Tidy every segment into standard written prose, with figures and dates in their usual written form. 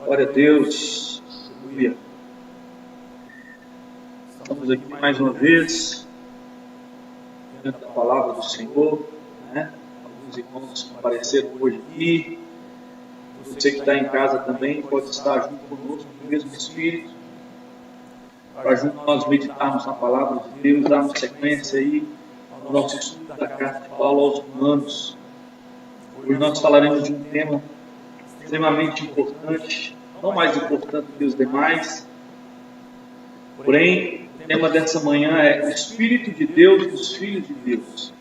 Glória a Deus. Aleluia. Estamos aqui mais uma vez, diante da palavra do Senhor, né? Alguns irmãos compareceram hoje aqui. Você que está em casa também pode estar junto conosco no mesmo Espírito, para junto nós meditarmos na palavra de Deus, darmos sequência aí ao nosso estudo da carta de Paulo aos Romanos. Hoje nós falaremos de um tema extremamente importante, não mais importante que os demais, porém, o tema dessa manhã é o Espírito de Deus dos Filhos de Deus.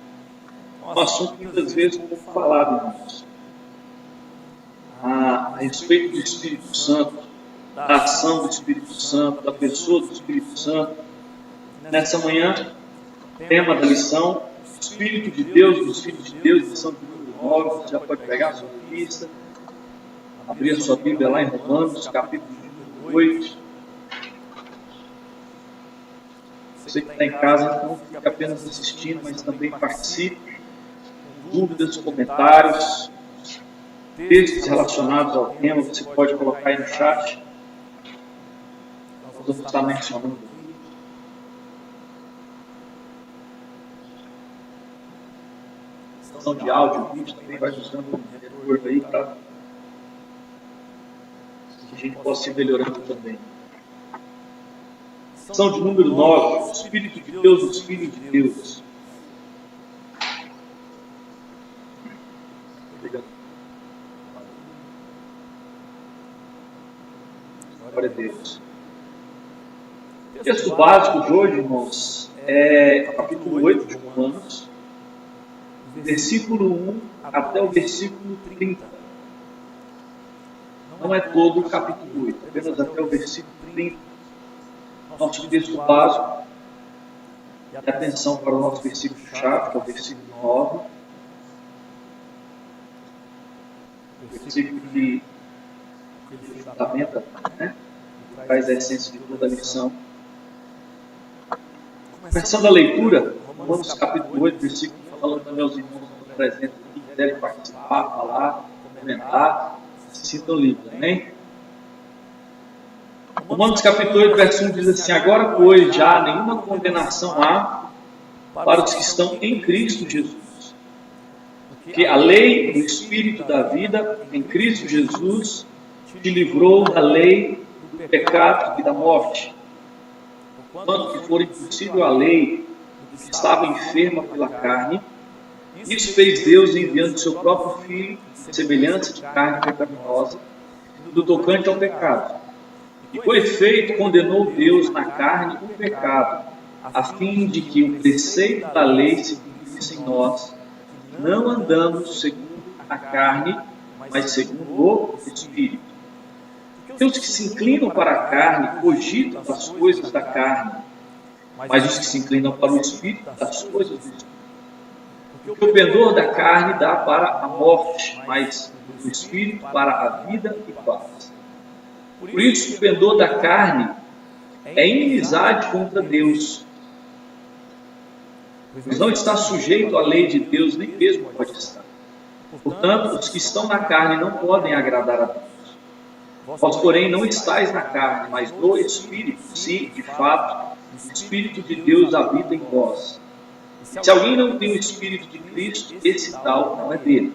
Um assunto que muitas vezes pouco falado, irmãos, a respeito do Espírito Santo, da ação do Espírito Santo, da pessoa do Espírito Santo. Nessa manhã, o tema da lição, Espírito de Deus dos Filhos de Deus, lição de número 9, você já pode pegar a sua lista, abrir a sua Bíblia lá em Romanos, capítulo número 8. Você que está em casa, não fique apenas assistindo, mas também participe, com dúvidas, comentários, textos relacionados ao tema, você pode colocar aí no chat. Nós vamos estar mencionando aqui. Questão de áudio, o vídeo também vai usando um retorno aí para que a gente possa ir melhorando também. Lição de número 9, o Espírito de Deus, os Filhos de Deus. Obrigado. Glória a Deus. O texto básico de hoje, irmãos, é o capítulo 8 de Romanos, versículo 1 até o versículo 30. Não é todo o capítulo 8, apenas até o versículo 30. Nosso texto básico. E atenção para o nosso versículo-chave, que é o versículo 9. O versículo que fundamenta, né? Traz a essência de toda a lição. Começando a leitura, Romanos capítulo 8, versículo, falando também aos irmãos que estão presentes aqui, que devem participar, falar, comentar, se sintam livres, amém? Romanos capítulo 8, verso 1 diz assim: agora, pois, já nenhuma condenação há para os que estão em Cristo Jesus. Porque a lei do Espírito da vida em Cristo Jesus te livrou da lei do pecado e da morte. Quanto que for impossível a lei do que estava enferma pela carne, isso fez Deus enviando seu próprio Filho, semelhança de carne pecaminosa, do tocante ao pecado. E com efeito condenou Deus na carne o pecado, a fim de que o preceito da lei se cumprisse em nós, não andando segundo a carne, mas segundo o Espírito. Porque os que se inclinam para a carne cogitam das coisas da carne, mas os que se inclinam para o Espírito, das coisas do Espírito. Porque o pendor da carne dá para a morte, mas o Espírito para a vida e paz. Por isso, o pendor da carne é inimizade contra Deus, pois não está sujeito à lei de Deus, nem mesmo pode estar. Portanto, os que estão na carne não podem agradar a Deus. Vós, porém, não estáis na carne, mas no Espírito, se, de fato, o Espírito de Deus habita em vós. Se alguém não tem o Espírito de Cristo, esse tal não é dele.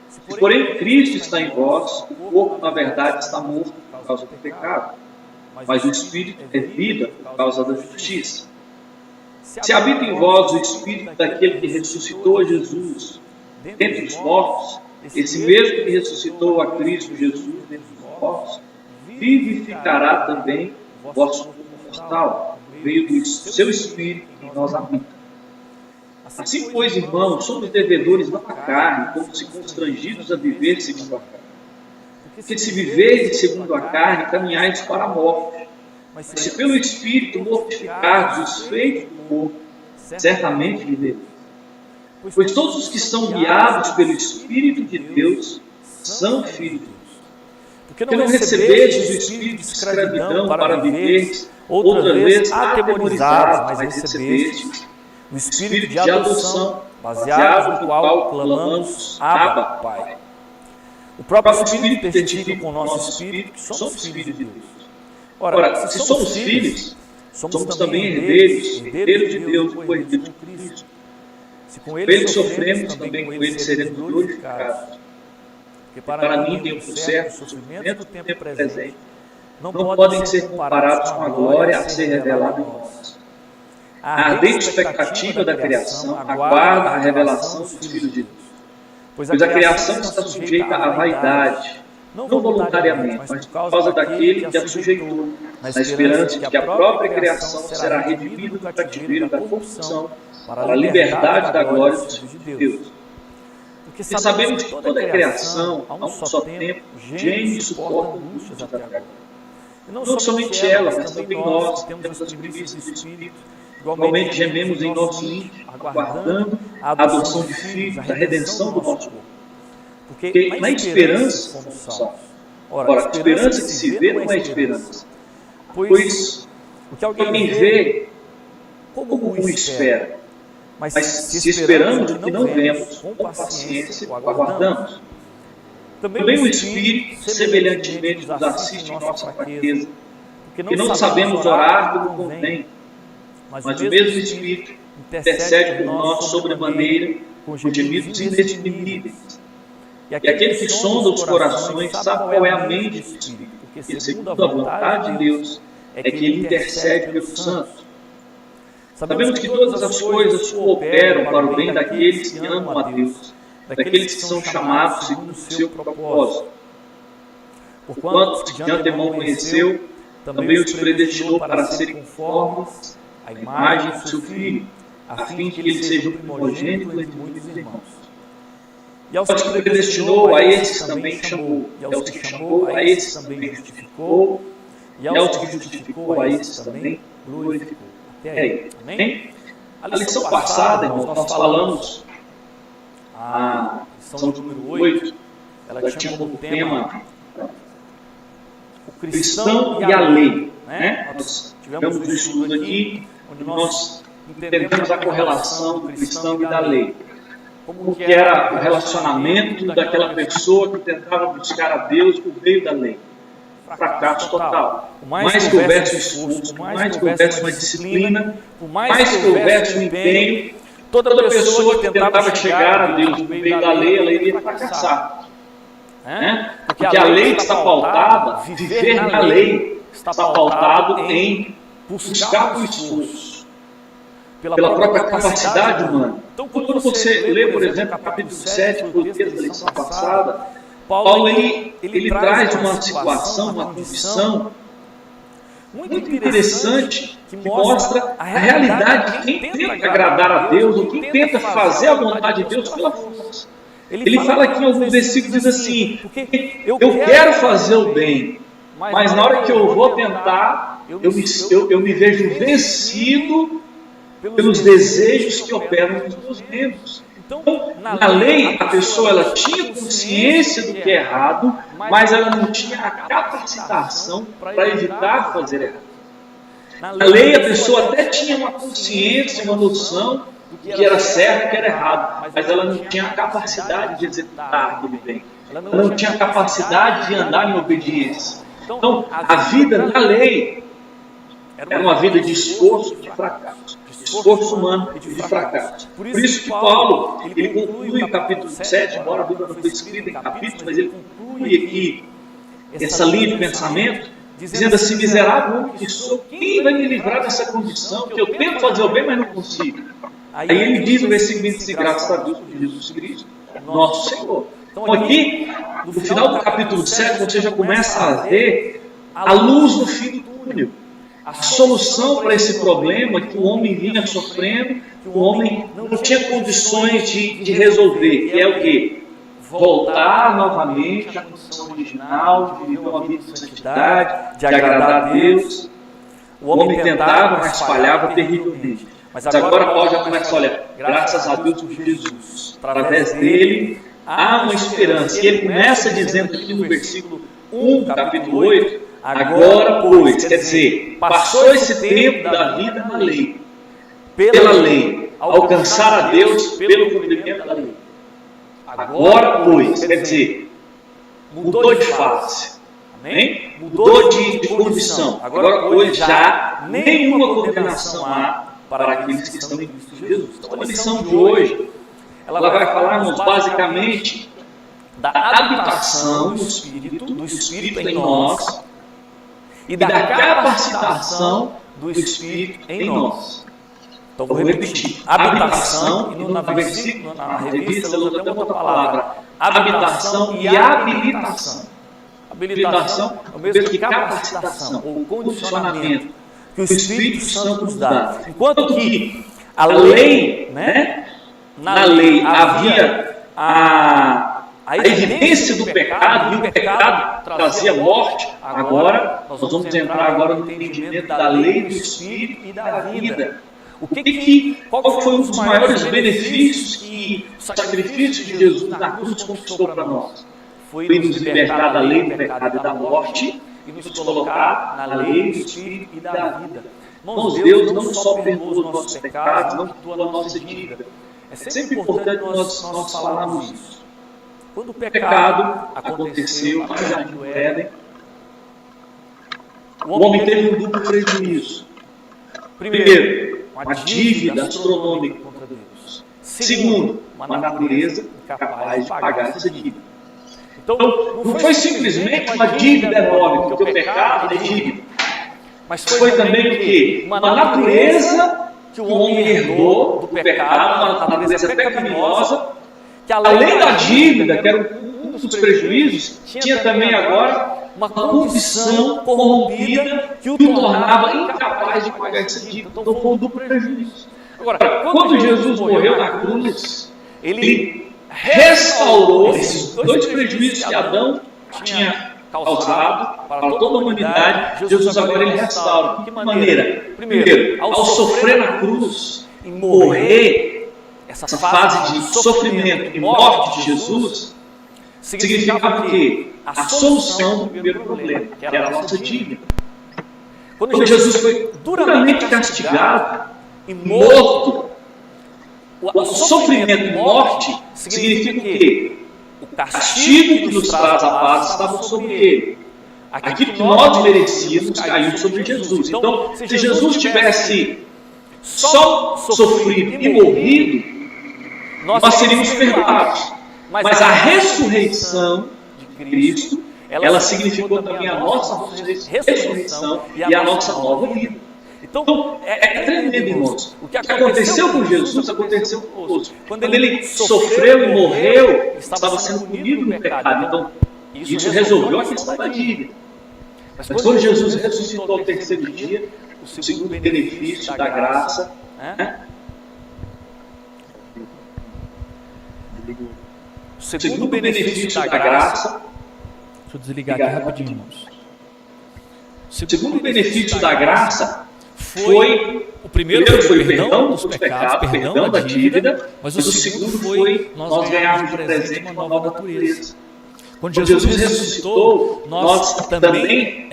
Se, porém, Cristo está em vós, o corpo, na verdade, está morto por causa do pecado, mas o Espírito é vida por causa da justiça. Se habita em vós o Espírito daquele que ressuscitou a Jesus dentre os mortos, esse mesmo que ressuscitou a Cristo Jesus dentre os mortos, vivificará também o vosso corpo mortal, por meio do seu Espírito que em nós habita. Assim, pois, irmãos, somos devedores não à carne, como se constrangidos a viver segundo a carne. Porque se viveis segundo a carne, caminhais para a morte. Mas se pelo Espírito mortificardes os feitos do corpo, certamente vivereis. Pois todos os que são guiados pelo Espírito de Deus são filhos de Deus. Porque não recebestes o Espírito de escravidão para viveres outra vez atemorizados, mas recebestes o Espírito de adoção, baseado no qual clamamos, Abba, Pai. O próprio Espírito testifica com o nosso Espírito que somos filhos de Deus. Ora, se somos filhos, somos também herdeiros de Deus e co-herdeiros com Cristo. Se com Ele sofremos, também com ele seremos glorificados. Porque para mim tem por certo o sofrimento do tempo presente não podem ser comparados com a glória a ser revelada em nós. A ardente expectativa da criação aguarda a revelação dos filhos de Deus. Pois a criação está sujeita à vaidade, não voluntariamente, mas por causa daquele que a sujeitou, na esperança de que a própria criação será redimida do cativeiro da corrupção para a liberdade da glória dos filhos de Deus. Porque sabemos que toda a criação, a um só tempo, geme e suporta angústias até agora. E não somente ela, mas também nós, temos as primícias do Espírito, igualmente gememos em nosso íntimo, aguardando a adoção de filhos, a redenção do nosso corpo. Porque na esperança somos salvos. Ora, a esperança que se vê não é esperança. Pois o que alguém vê, como o espera. Mas se esperamos o que não vemos, com paciência o aguardamos. Também o Espírito, semelhantemente, nos assiste em nossa fraqueza, porque não sabemos orar como convém, mas o mesmo Espírito intercede por nós sobremaneira, com gemidos inexprimíveis. E aquele que sonda os corações sabe qual é a mente do Espírito, porque segundo a vontade de Deus é que ele intercede pelos santos. Sabemos que todas as coisas cooperam para o bem daqueles que amam a Deus, daqueles que são chamados segundo o seu propósito. Porquanto os que de antemão conheceu, também os predestinou para serem conformes à imagem do seu Filho, a fim que ele seja o primogênito entre muitos irmãos. E aos que predestinou, a esses também chamou. E aos que chamou, a esses também justificou. E aos que justificou, a esses também glorificou. Até aí. Amém? A lição passada, irmãos, nós falamos, a lição número 8, ela tinha como tema o cristão e a lei. Nós tivemos um estudo aqui, onde nós entendemos a correlação do cristão e da lei. Como que era o relacionamento daquela pessoa que tentava buscar a Deus por meio da lei. Fracasso total. Por mais que houvesse esforço, por mais que houvesse uma disciplina, por mais que houvesse um empenho, toda pessoa que tentava chegar a Deus por meio da lei, ela iria fracassar. Porque a lei está pautada, viver na lei está pautado em buscar o esforço, pela própria capacidade humana. Então, quando você lê, por exemplo, o capítulo 7, que foi o texto da lição passada, Paulo ele traz uma situação, uma condição muito interessante que mostra a realidade de quem tenta agradar a Deus, ou quem tenta fazer a vontade de Deus pela força. Ele fala aqui em alguns versículos, diz assim: eu quero fazer o bem, mas na hora que eu vou tentar, eu me vejo vencido pelos desejos que operam nos meus membros. Então, na lei, a pessoa ela tinha consciência do que é errado, mas ela não tinha a capacitação para evitar fazer errado. Na lei, a pessoa até tinha uma consciência, uma noção do que era certo e do que era errado, mas ela não tinha a capacidade de executar aquele bem. Ela não tinha a capacidade de andar em obediência. Então, a vida na lei era uma vida de esforço e de fracasso. Esforço humano e de fracasso. Por isso que Paulo, ele conclui o capítulo 7, embora a Bíblia não foi escrita em capítulos, mas ele conclui aqui essa linha de pensamento, dizendo assim: miserável homem que sou, quem vai me livrar dessa condição, que eu tento fazer o bem, mas não consigo? Aí ele diz no versículo 25, graças a Deus por Jesus Cristo, nosso Senhor. Então aqui, no final do capítulo 7, você já começa a ver a luz no fim do túnel. A solução para esse problema que o homem vinha sofrendo, que o homem não tinha condições de resolver, que é o quê? Voltar novamente à condição original, de viver uma vida de santidade, de agradar a Deus. O homem tentava, mas falhava terrivelmente. Mas agora Paulo já começa a olhar, graças a Deus por Jesus, através dele há uma esperança. E ele começa dizendo aqui no versículo 1, capítulo 8, agora, pois, quer dizer, passou esse tempo da vida na lei, pela lei, alcançar a Deus pelo cumprimento da lei. Agora, pois, quer dizer, mudou de face. Amém? Mudou de condição. Agora, hoje já nenhuma condenação há para aqueles que estão em Cristo Jesus. Então, a lição de hoje, ela vai falar-nos basicamente da habitação do Espírito em nós e da capacitação do Espírito em nós. Então, vou repetir. Habitação, e na revista ela usa até outra palavra. Habitação e habilitação. Habilitação é o mesmo que capacitação ou condicionamento que o Espírito Santo nos dá. Enquanto que a lei, na lei havia a evidência do pecado, e o pecado trazia morte. Agora, nós vamos entrar agora no entendimento da lei do Espírito e da vida. Qual foi um dos maiores benefícios que o sacrifício de Jesus na cruz conquistou para nós? Foi nos libertar da lei do pecado e da morte e nos colocar na lei do Espírito e da vida. Irmãos, Deus não só perdoa os nossos pecados, não perdoa a nossa dívida. É sempre importante nós falarmos isso. Quando o pecado aconteceu no Jardim do Éden, o homem teve um duplo prejuízo. Primeiro, uma dívida astronômica contra Deus. Segundo, uma natureza incapaz de pagar essa dívida. Então, não foi simplesmente uma dívida enorme, porque o pecado é dívida. Mas foi também o quê? Uma natureza que o homem herdou do pecado, uma natureza pecaminosa, que além da dívida, que era um dos prejuízos, tinha também agora uma condição corrompida que o tornava incapaz de pagar essa dívida. Então foi um duplo prejuízo. Agora, quando Jesus morreu na cruz, ele restaurou esses dois prejuízos que Adão tinha causado para toda a humanidade. Jesus agora ele restaura. De que maneira? Primeiro, ao sofrer na cruz e morrer, essa fase de sofrimento e morte de Jesus significava o quê? A solução do primeiro problema, que era a nossa dívida. Quando Jesus foi duramente castigado e morto, o sofrimento e morte significa o quê? O castigo que nos traz a paz estava sobre ele. Aquilo que nós merecíamos caiu sobre Jesus. Então, se Jesus tivesse só sofrido e morrido, nós seríamos perdoados. Mas a ressurreição de Cristo, ela significou também a nossa ressurreição e a nossa nova vida. Então, é tremendo, irmãos. O que aconteceu com Jesus aconteceu conosco. Quando ele sofreu e morreu, ele estava sendo punido no pecado. Então, isso resolveu a questão da dívida. Mas quando Jesus ressuscitou ao terceiro dia, o segundo benefício da graça, o segundo benefício da graça, Deixa eu desligar aqui rapidinho, irmãos. o segundo benefício da graça foi, o primeiro foi o perdão dos pecados, perdão da dívida, mas o segundo foi nós ganharmos de presente uma nova natureza. Quando Jesus ressuscitou, nós também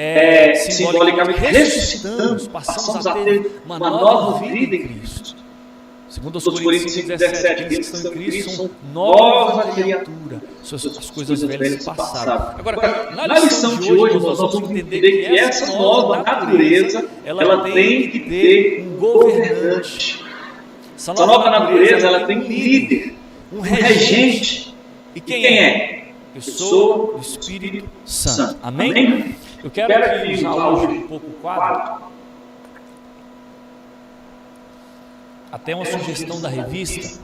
simbolicamente ressuscitamos, passamos a ter uma nova vida em Cristo. Segundo os Coríntios 5:17, aqueles que estão em Cristo são nova criatura. As coisas velhas passaram. Agora, na lição de hoje, nós vamos entender que essa nova natureza, ela tem que ter um governante. Essa nova natureza, ela tem um líder, um regente. E quem é? Eu sou o Espírito Santo. Amém? Eu quero aqui usar hoje um pouco o quadro. Até uma sugestão da revista,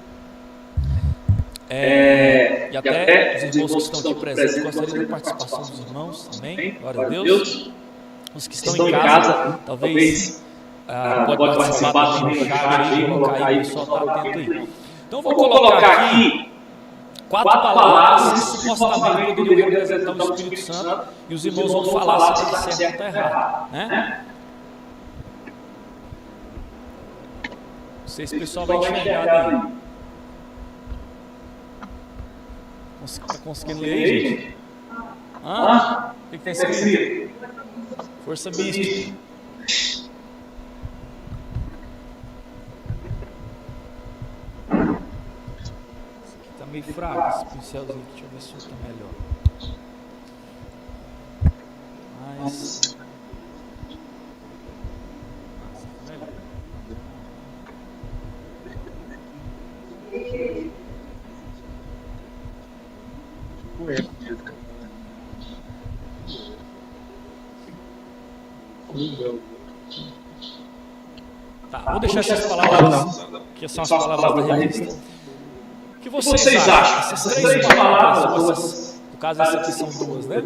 e até os irmãos que estão aqui presentes, gostaria da participação dos irmãos, amém? Glória a Deus. Os que estão em casa, talvez pode participar também no chat aí, colocar aí, o pessoal está atento aí. Então eu vou colocar aqui 4 palavras que supostamente poderiam representar o Espírito Santo, e os irmãos vão falar se está certo ou está errado, né? Não sei se o pessoal vai enxergar aí. Está conseguindo ler aí, gente? O que está escrito? Força mística. Esse aqui está meio fraco, esse pincelzinho. Deixa eu ver se está melhor. Tá, vou deixar essas palavras, que são as palavras da revista. O que vocês acham? Essas três palavras, no caso essas aqui são duas, né?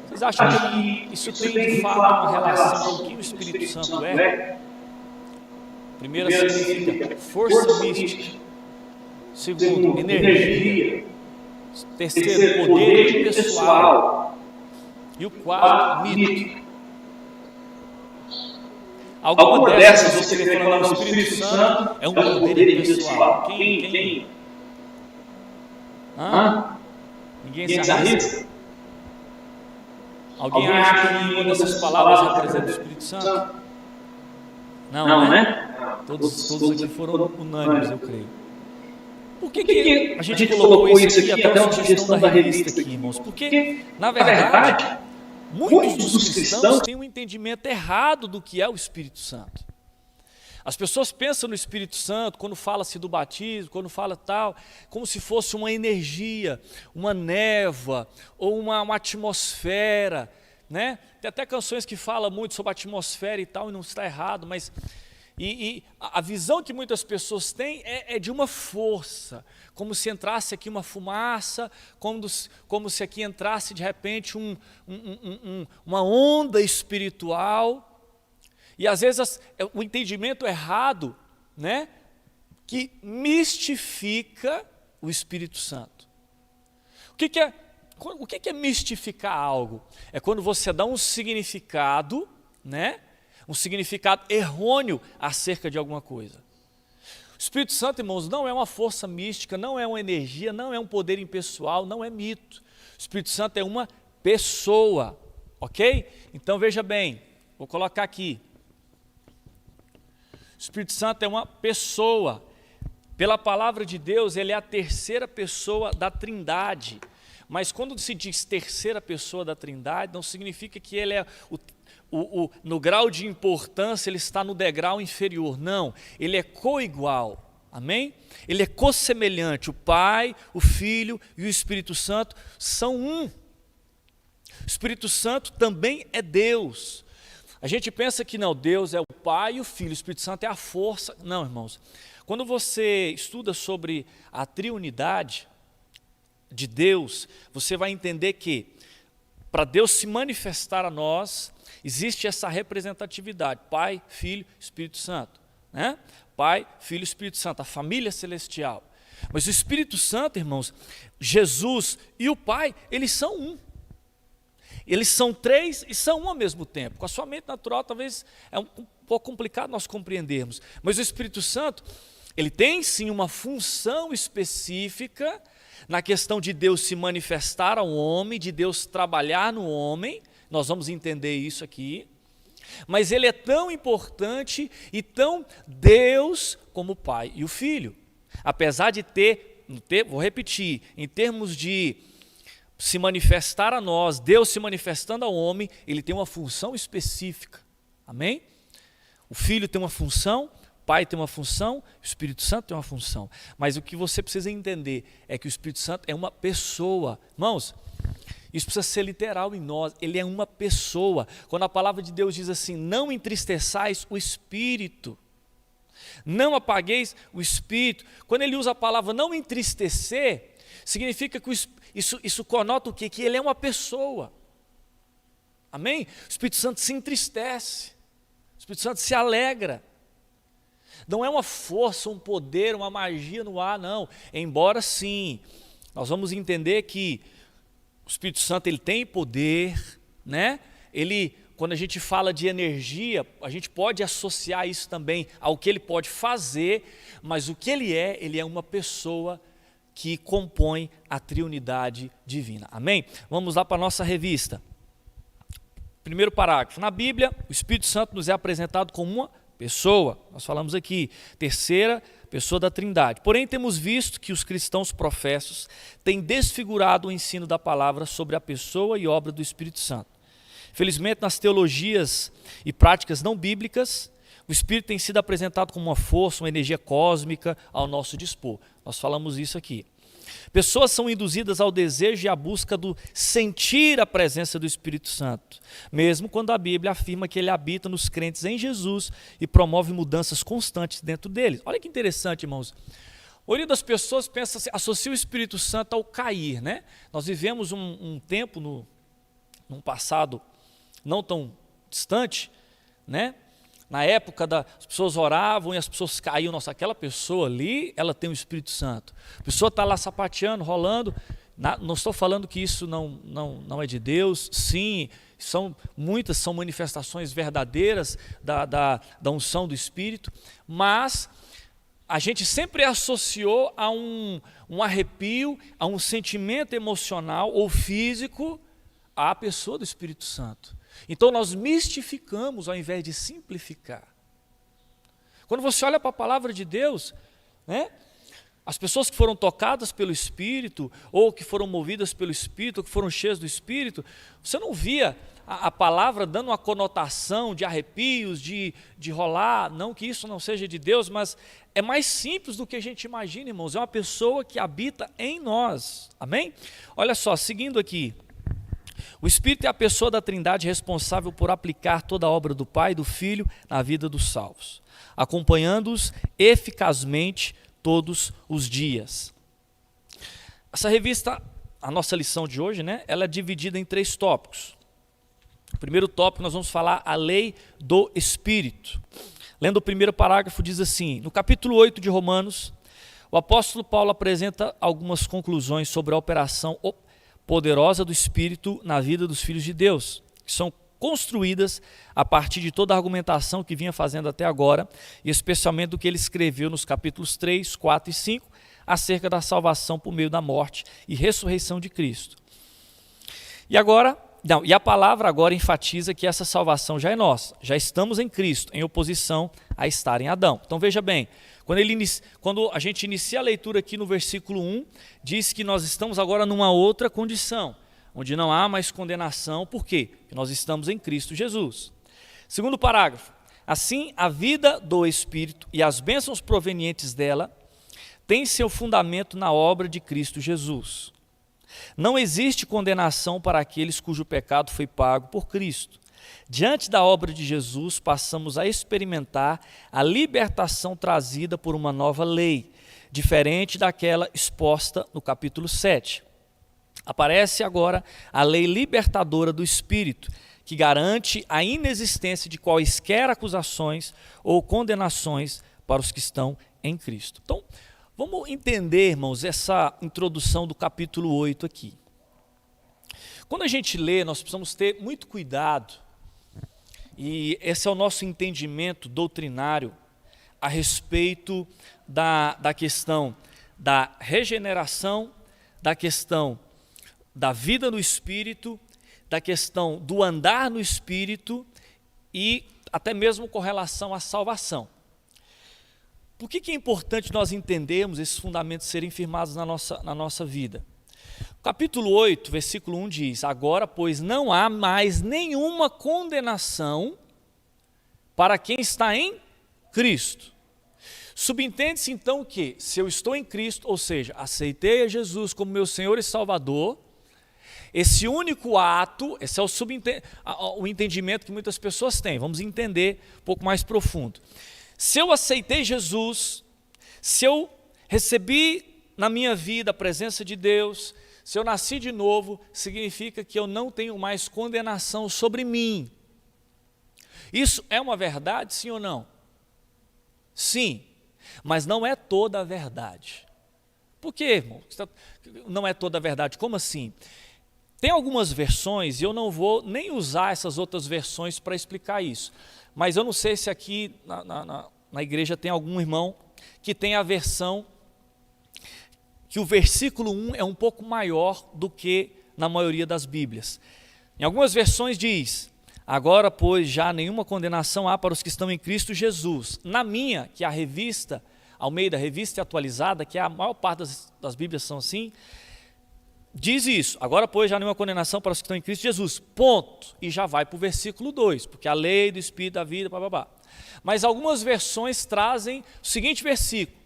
Vocês acham que isso tem de fato uma relação com o que o Espírito Santo é? Primeiro significa força mística. Segundo, energia. Terceiro, poder pessoal. E o quarto, mito. Alguma dessas você quer falar no Espírito Santo é um poder pessoal. Quem? Ninguém se arrisca? Alguém acha que uma dessas palavras representa o Espírito Santo? Não, né? Todos aqui foram unânimes, eu creio. Por que a gente colocou isso aqui, até uma sugestão da revista aqui, irmãos? Porque, na verdade, muitos dos cristãos têm um entendimento errado do que é o Espírito Santo. As pessoas pensam no Espírito Santo, quando fala-se do batismo, quando fala tal, como se fosse uma energia, uma névoa, ou uma atmosfera, né? Tem até canções que falam muito sobre a atmosfera e tal, e não está errado, mas... E a visão que muitas pessoas têm é de uma força, como se entrasse aqui uma fumaça, como se aqui entrasse de repente uma onda espiritual. E às vezes o entendimento errado, né, que mistifica o Espírito Santo. O que é mistificar algo? É quando você dá um significado, né? Um significado errôneo acerca de alguma coisa. O Espírito Santo, irmãos, não é uma força mística, não é uma energia, não é um poder impessoal, não é mito. O Espírito Santo é uma pessoa, ok? Então veja bem, vou colocar aqui. O Espírito Santo é uma pessoa. Pela palavra de Deus, ele é a terceira pessoa da Trindade. Mas quando se diz terceira pessoa da Trindade, não significa que ele é no grau de importância, ele está no degrau inferior. Não, ele é coigual. Amém? Ele é cossemelhante. O Pai, o Filho e o Espírito Santo são um. O Espírito Santo também é Deus. A gente pensa que não, Deus é o Pai e o Filho, o Espírito Santo é a força. Não, irmãos. Quando você estuda sobre a triunidade de Deus, você vai entender que para Deus se manifestar a nós, existe essa representatividade, Pai, Filho, Espírito Santo, né? Pai, Filho, Espírito Santo, a família celestial. Mas o Espírito Santo, irmãos, Jesus e o Pai, eles são um. Eles são três e são um ao mesmo tempo. Com a sua mente natural, talvez é um pouco complicado nós compreendermos. Mas o Espírito Santo, ele tem sim uma função específica na questão de Deus se manifestar ao homem, de Deus trabalhar no homem. Nós vamos entender isso aqui. Mas ele é tão importante e tão Deus como o Pai e o Filho. Apesar de ter, vou repetir, em termos de se manifestar a nós, Deus se manifestando ao homem, ele tem uma função específica. Amém? O Filho tem uma função, o Pai tem uma função, o Espírito Santo tem uma função. Mas o que você precisa entender é que o Espírito Santo é uma pessoa. Irmãos, isso precisa ser literal em nós, ele é uma pessoa. Quando a palavra de Deus diz assim, não entristeçais o Espírito, não apagueis o Espírito. Quando ele usa a palavra não entristecer, significa que isso conota o quê? Que ele é uma pessoa. Amém? O Espírito Santo se entristece, o Espírito Santo se alegra. Não é uma força, um poder, uma magia no ar, não. Embora sim, nós vamos entender que o Espírito Santo ele tem poder, né? Quando a gente fala de energia, a gente pode associar isso também ao que ele pode fazer, mas o que ele é uma pessoa que compõe a triunidade divina. Amém? Vamos lá para a nossa revista. Primeiro parágrafo. Na Bíblia, o Espírito Santo nos é apresentado como uma pessoa. Nós falamos aqui, terceira pessoa da Trindade. Porém, temos visto que os cristãos professos têm desfigurado o ensino da palavra sobre a pessoa e obra do Espírito Santo. Felizmente, nas teologias e práticas não bíblicas, o Espírito tem sido apresentado como uma força, uma energia cósmica ao nosso dispor. Nós falamos isso aqui. Pessoas são induzidas ao desejo e à busca do sentir a presença do Espírito Santo, mesmo quando a Bíblia afirma que ele habita nos crentes em Jesus e promove mudanças constantes dentro deles. Olha que interessante, irmãos. A maioria das pessoas pensa assim, associa o Espírito Santo ao cair, né? Nós vivemos um tempo, num passado não tão distante, né? Na época as pessoas oravam e as pessoas caíam. Nossa, aquela pessoa ali, ela tem o Espírito Santo. A pessoa está lá sapateando, rolando. Não estou falando que isso não é de Deus. Sim, muitas são manifestações verdadeiras da unção do Espírito, mas a gente sempre associou a um arrepio, a um sentimento emocional ou físico à pessoa do Espírito Santo. Então nós mistificamos ao invés de simplificar. Quando você olha para a palavra de Deus, né, as pessoas que foram tocadas pelo Espírito, ou que foram movidas pelo Espírito, ou que foram cheias do Espírito, você não via a palavra dando uma conotação de arrepios, de rolar, não que isso não seja de Deus, mas é mais simples do que a gente imagina, irmãos. É uma pessoa que habita em nós, amém? Olha só, seguindo aqui. O Espírito é a pessoa da Trindade responsável por aplicar toda a obra do Pai e do Filho na vida dos salvos, acompanhando-os eficazmente todos os dias. Essa revista, a nossa lição de hoje, né, ela é dividida em 3 tópicos. O primeiro tópico nós vamos falar a lei do Espírito. Lendo o primeiro parágrafo diz assim, no capítulo 8 de Romanos, o apóstolo Paulo apresenta algumas conclusões sobre a operação poderosa do Espírito na vida dos filhos de Deus, que são construídas a partir de toda a argumentação que vinha fazendo até agora, e especialmente do que ele escreveu nos capítulos 3, 4 e 5, acerca da salvação por meio da morte e ressurreição de Cristo. E a palavra agora enfatiza que essa salvação já é nossa, já estamos em Cristo, em oposição a estar em Adão. Então veja bem, quando a gente inicia a leitura aqui no versículo 1, diz que nós estamos agora numa outra condição, onde não há mais condenação. Por quê? Porque nós estamos em Cristo Jesus. Segundo parágrafo, assim a vida do Espírito e as bênçãos provenientes dela têm seu fundamento na obra de Cristo Jesus. Não existe condenação para aqueles cujo pecado foi pago por Cristo. Diante da obra de Jesus, passamos a experimentar a libertação trazida por uma nova lei, diferente daquela exposta no capítulo 7. Aparece agora a lei libertadora do Espírito, que garante a inexistência de quaisquer acusações ou condenações para os que estão em Cristo. Então, vamos entender, irmãos, essa introdução do capítulo 8 aqui. Quando a gente lê, nós precisamos ter muito cuidado, e esse é o nosso entendimento doutrinário a respeito da questão da regeneração, da questão da vida no Espírito, da questão do andar no Espírito e até mesmo com relação à salvação. Por que é importante nós entendermos esses fundamentos serem firmados na nossa vida? O capítulo 8, versículo 1 diz, agora, pois, não há mais nenhuma condenação para quem está em Cristo. Subentende-se então que, se eu estou em Cristo, ou seja, aceitei a Jesus como meu Senhor e Salvador, esse único ato, esse é o entendimento que muitas pessoas têm, vamos entender um pouco mais profundo. Se eu aceitei Jesus, se eu recebi na minha vida a presença de Deus, se eu nasci de novo, significa que eu não tenho mais condenação sobre mim. Isso é uma verdade, sim ou não? Sim, mas não é toda a verdade. Por quê, irmão? Não é toda a verdade, como assim? Tem algumas versões, e eu não vou nem usar essas outras versões para explicar isso, mas eu não sei se aqui na igreja tem algum irmão que tem a versão que o versículo 1 é um pouco maior do que na maioria das Bíblias. Em algumas versões diz, agora, pois, já nenhuma condenação há para os que estão em Cristo Jesus. Na minha, que é a revista, Almeida, revista atualizada, que a maior parte das Bíblias são assim, diz isso, agora, pois, já nenhuma condenação para os que estão em Cristo Jesus, ponto, e já vai para o versículo 2, porque a lei do Espírito da vida, blá. Mas algumas versões trazem o seguinte versículo,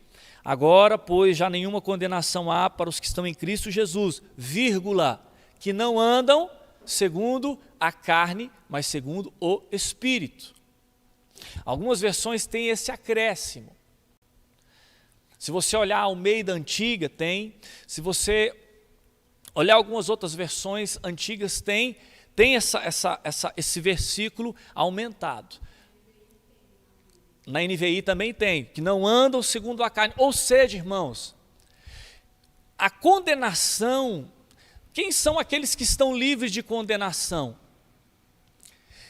Agora, pois, já nenhuma condenação há para os que estão em Cristo Jesus, vírgula, que não andam segundo a carne, mas segundo o Espírito. Algumas versões têm esse acréscimo. Se você olhar a Almeida Antiga, tem. Se você olhar algumas outras versões antigas, tem esse versículo aumentado. Na NVI também tem, que não andam segundo a carne. Ou seja, irmãos, a condenação, quem são aqueles que estão livres de condenação?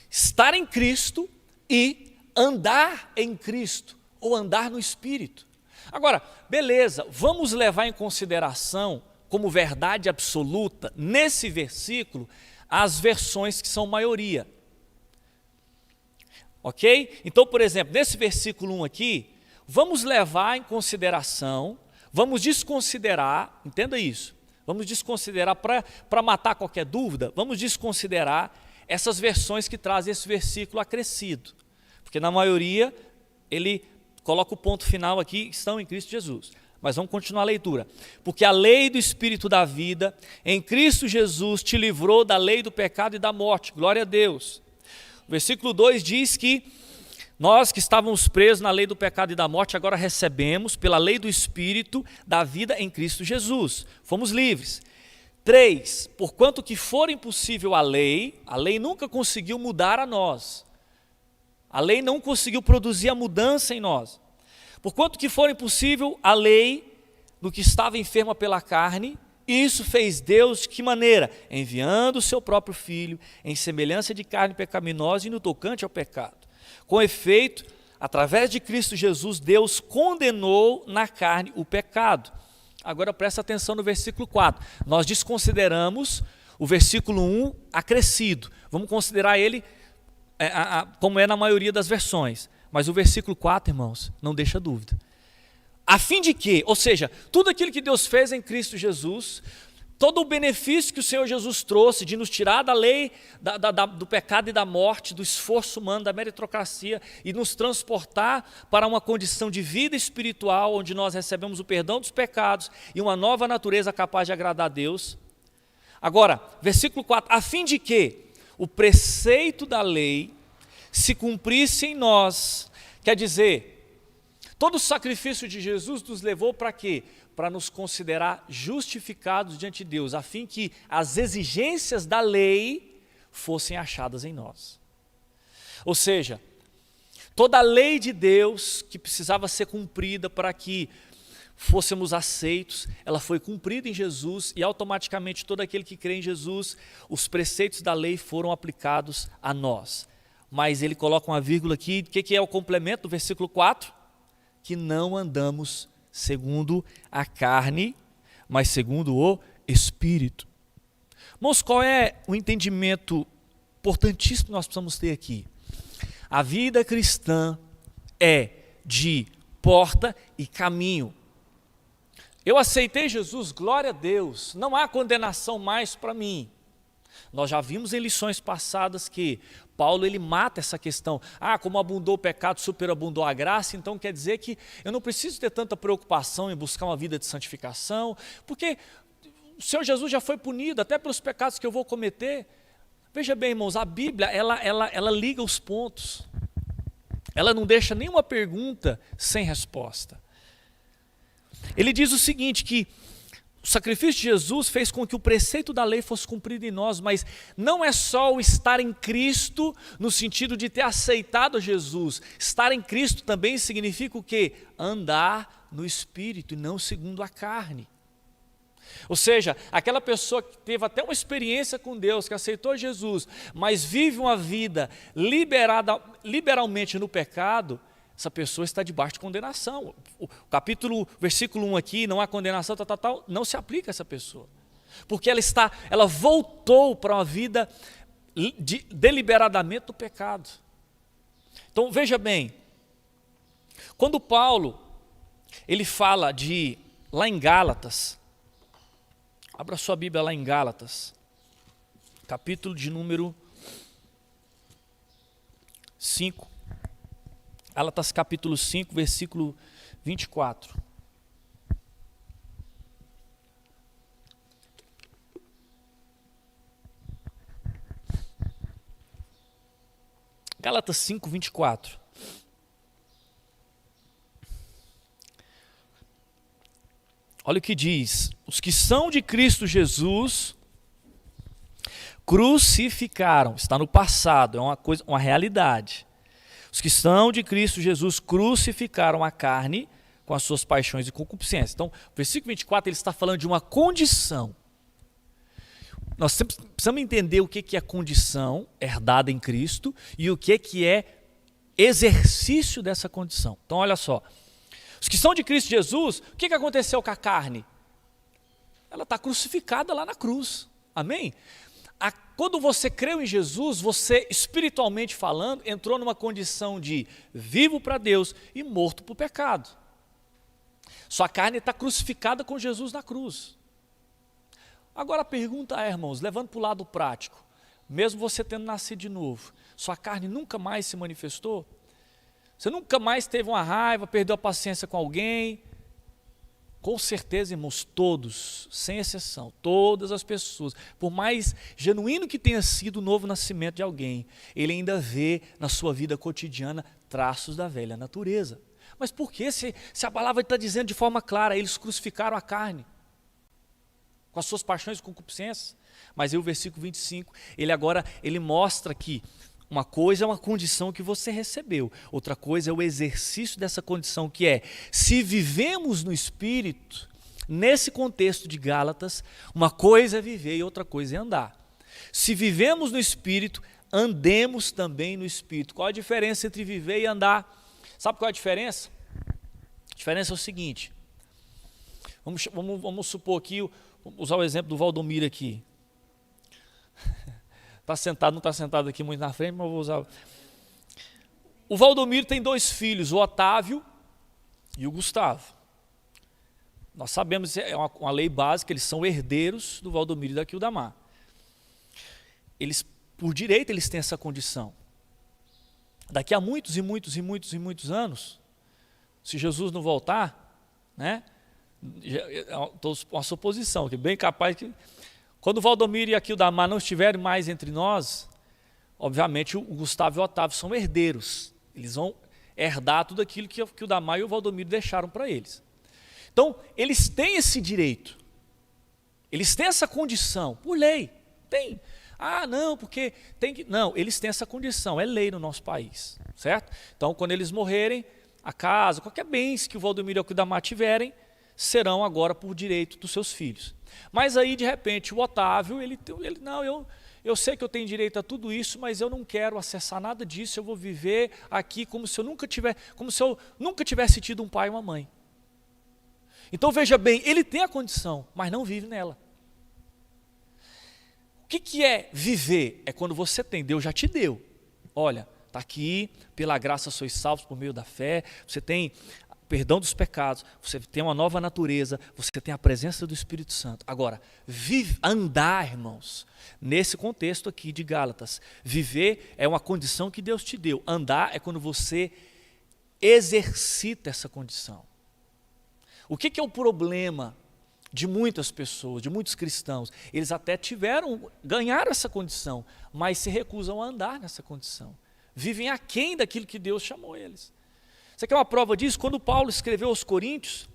Estar em Cristo e andar em Cristo, ou andar no Espírito. Agora, beleza, vamos levar em consideração, como verdade absoluta, nesse versículo, as versões que são maioria. Ok? Então, por exemplo, nesse versículo 1 aqui, vamos levar em consideração, vamos desconsiderar, entenda isso, vamos desconsiderar, para matar qualquer dúvida, vamos desconsiderar essas versões que trazem esse versículo acrescido. Porque na maioria, ele coloca o ponto final aqui, estão em Cristo Jesus. Mas vamos continuar a leitura. Porque a lei do Espírito da vida, em Cristo Jesus, te livrou da lei do pecado e da morte. Glória a Deus. O versículo 2 diz que nós que estávamos presos na lei do pecado e da morte, agora recebemos pela lei do Espírito da vida em Cristo Jesus. Fomos livres. 3, porquanto que for impossível a lei nunca conseguiu mudar a nós. A lei não conseguiu produzir a mudança em nós. Porquanto que for impossível a lei no que estava enferma pela carne, isso fez Deus de que maneira? Enviando o seu próprio Filho em semelhança de carne pecaminosa e no tocante ao pecado. Com efeito, através de Cristo Jesus, Deus condenou na carne o pecado. Agora presta atenção no versículo 4. Nós desconsideramos o versículo 1 acrescido. Vamos considerar ele como é na maioria das versões. Mas o versículo 4, irmãos, não deixa dúvida. A fim de que, ou seja, tudo aquilo que Deus fez em Cristo Jesus, todo o benefício que o Senhor Jesus trouxe de nos tirar da lei, do pecado e da morte, do esforço humano, da meritocracia e nos transportar para uma condição de vida espiritual, onde nós recebemos o perdão dos pecados e uma nova natureza capaz de agradar a Deus. Agora, versículo 4, a fim de que o preceito da lei se cumprisse em nós, quer dizer, todo o sacrifício de Jesus nos levou para quê? Para nos considerar justificados diante de Deus, a fim que as exigências da lei fossem achadas em nós. Ou seja, toda a lei de Deus que precisava ser cumprida para que fôssemos aceitos, ela foi cumprida em Jesus e automaticamente todo aquele que crê em Jesus, os preceitos da lei foram aplicados a nós. Mas ele coloca uma vírgula aqui, o que é o complemento do versículo 4? Que não andamos segundo a carne, mas segundo o Espírito. Irmãos, qual é o entendimento importantíssimo que nós precisamos ter aqui? A vida cristã é de porta e caminho. Eu aceitei Jesus, glória a Deus, não há condenação mais para mim. Nós já vimos em lições passadas que Paulo ele mata essa questão. Como abundou o pecado, superabundou a graça, então quer dizer que eu não preciso ter tanta preocupação em buscar uma vida de santificação, porque o Senhor Jesus já foi punido até pelos pecados que eu vou cometer. Veja bem, irmãos, a Bíblia ela liga os pontos. Ela não deixa nenhuma pergunta sem resposta. Ele diz o seguinte, que o sacrifício de Jesus fez com que o preceito da lei fosse cumprido em nós, mas não é só o estar em Cristo no sentido de ter aceitado Jesus. Estar em Cristo também significa o quê? Andar no Espírito e não segundo a carne. Ou seja, aquela pessoa que teve até uma experiência com Deus, que aceitou Jesus, mas vive uma vida liberalmente no pecado, essa pessoa está debaixo de condenação. O versículo 1 aqui, não há condenação, não se aplica a essa pessoa. Porque ela voltou para uma vida deliberadamente do pecado. Então veja bem, quando Paulo, ele fala lá em Gálatas, abra sua Bíblia lá em Gálatas, capítulo de número 5. Gálatas capítulo 5, versículo 24. Gálatas 5, 24. Olha o que diz: os que são de Cristo Jesus crucificaram, está no passado, é uma realidade. Os que são de Cristo Jesus crucificaram a carne com as suas paixões e concupiscências. Então, o versículo 24, ele está falando de uma condição. Nós sempre precisamos entender o que é condição herdada em Cristo e o que é exercício dessa condição. Então, olha só. Os que são de Cristo Jesus, o que aconteceu com a carne? Ela está crucificada lá na cruz. Amém? Quando você creu em Jesus, você, espiritualmente falando, entrou numa condição de vivo para Deus e morto para o pecado. Sua carne está crucificada com Jesus na cruz. Agora a pergunta é, irmãos, levando para o lado prático, mesmo você tendo nascido de novo, sua carne nunca mais se manifestou? Você nunca mais teve uma raiva, perdeu a paciência com alguém? Com certeza, irmãos, todos, sem exceção, todas as pessoas, por mais genuíno que tenha sido o novo nascimento de alguém, ele ainda vê na sua vida cotidiana traços da velha natureza. Mas por que, se a palavra está dizendo de forma clara, eles crucificaram a carne, com as suas paixões e concupiscências? Mas aí o versículo 25, ele mostra que uma coisa é uma condição que você recebeu, outra coisa é o exercício dessa condição, que é, se vivemos no Espírito, nesse contexto de Gálatas, uma coisa é viver e outra coisa é andar. Se vivemos no Espírito, andemos também no Espírito. Qual a diferença entre viver e andar? Sabe qual é a diferença? A diferença é o seguinte, vamos supor aqui, vamos usar o exemplo do Valdomiro aqui. Está sentado, não está sentado aqui muito na frente, mas eu vou usar. O Valdomiro tem 2 filhos, o Otávio e o Gustavo. Nós sabemos, é uma lei básica, eles são herdeiros do Valdomiro e da Quildamar. Eles, por direito, eles têm essa condição. Daqui a muitos anos, se Jesus não voltar, né? Estou com uma suposição, que é bem capaz que... Quando o Valdomiro e a Quildamar não estiverem mais entre nós, obviamente o Gustavo e o Otávio são herdeiros. Eles vão herdar tudo aquilo que o Quildamar e o Valdomiro deixaram para eles. Então, eles têm esse direito. Eles têm essa condição, por lei. Tem. Ah, não, porque tem que... Não, eles têm essa condição, é lei no nosso país, certo? Então, quando eles morrerem, a casa, qualquer bens que o Valdomiro e o Quildamar tiverem, serão agora por direito dos seus filhos. Mas aí, de repente, o Otávio, eu sei que eu tenho direito a tudo isso, mas eu não quero acessar nada disso, eu vou viver aqui como se eu nunca tivesse tido um pai e uma mãe. Então, veja bem, ele tem a condição, mas não vive nela. O que é viver? É quando você tem, Deus já te deu. Olha, está aqui, pela graça sois salvos por meio da fé, você tem perdão dos pecados, você tem uma nova natureza, você tem a presença do Espírito Santo. Agora, andar, irmãos, nesse contexto aqui de Gálatas, viver é uma condição que Deus te deu. Andar é quando você exercita essa condição. O que é o problema de muitas pessoas, de muitos cristãos? Eles até ganharam essa condição, mas se recusam a andar nessa condição. Vivem aquém daquilo que Deus chamou eles. Você quer uma prova disso? Quando Paulo escreveu aos Coríntios,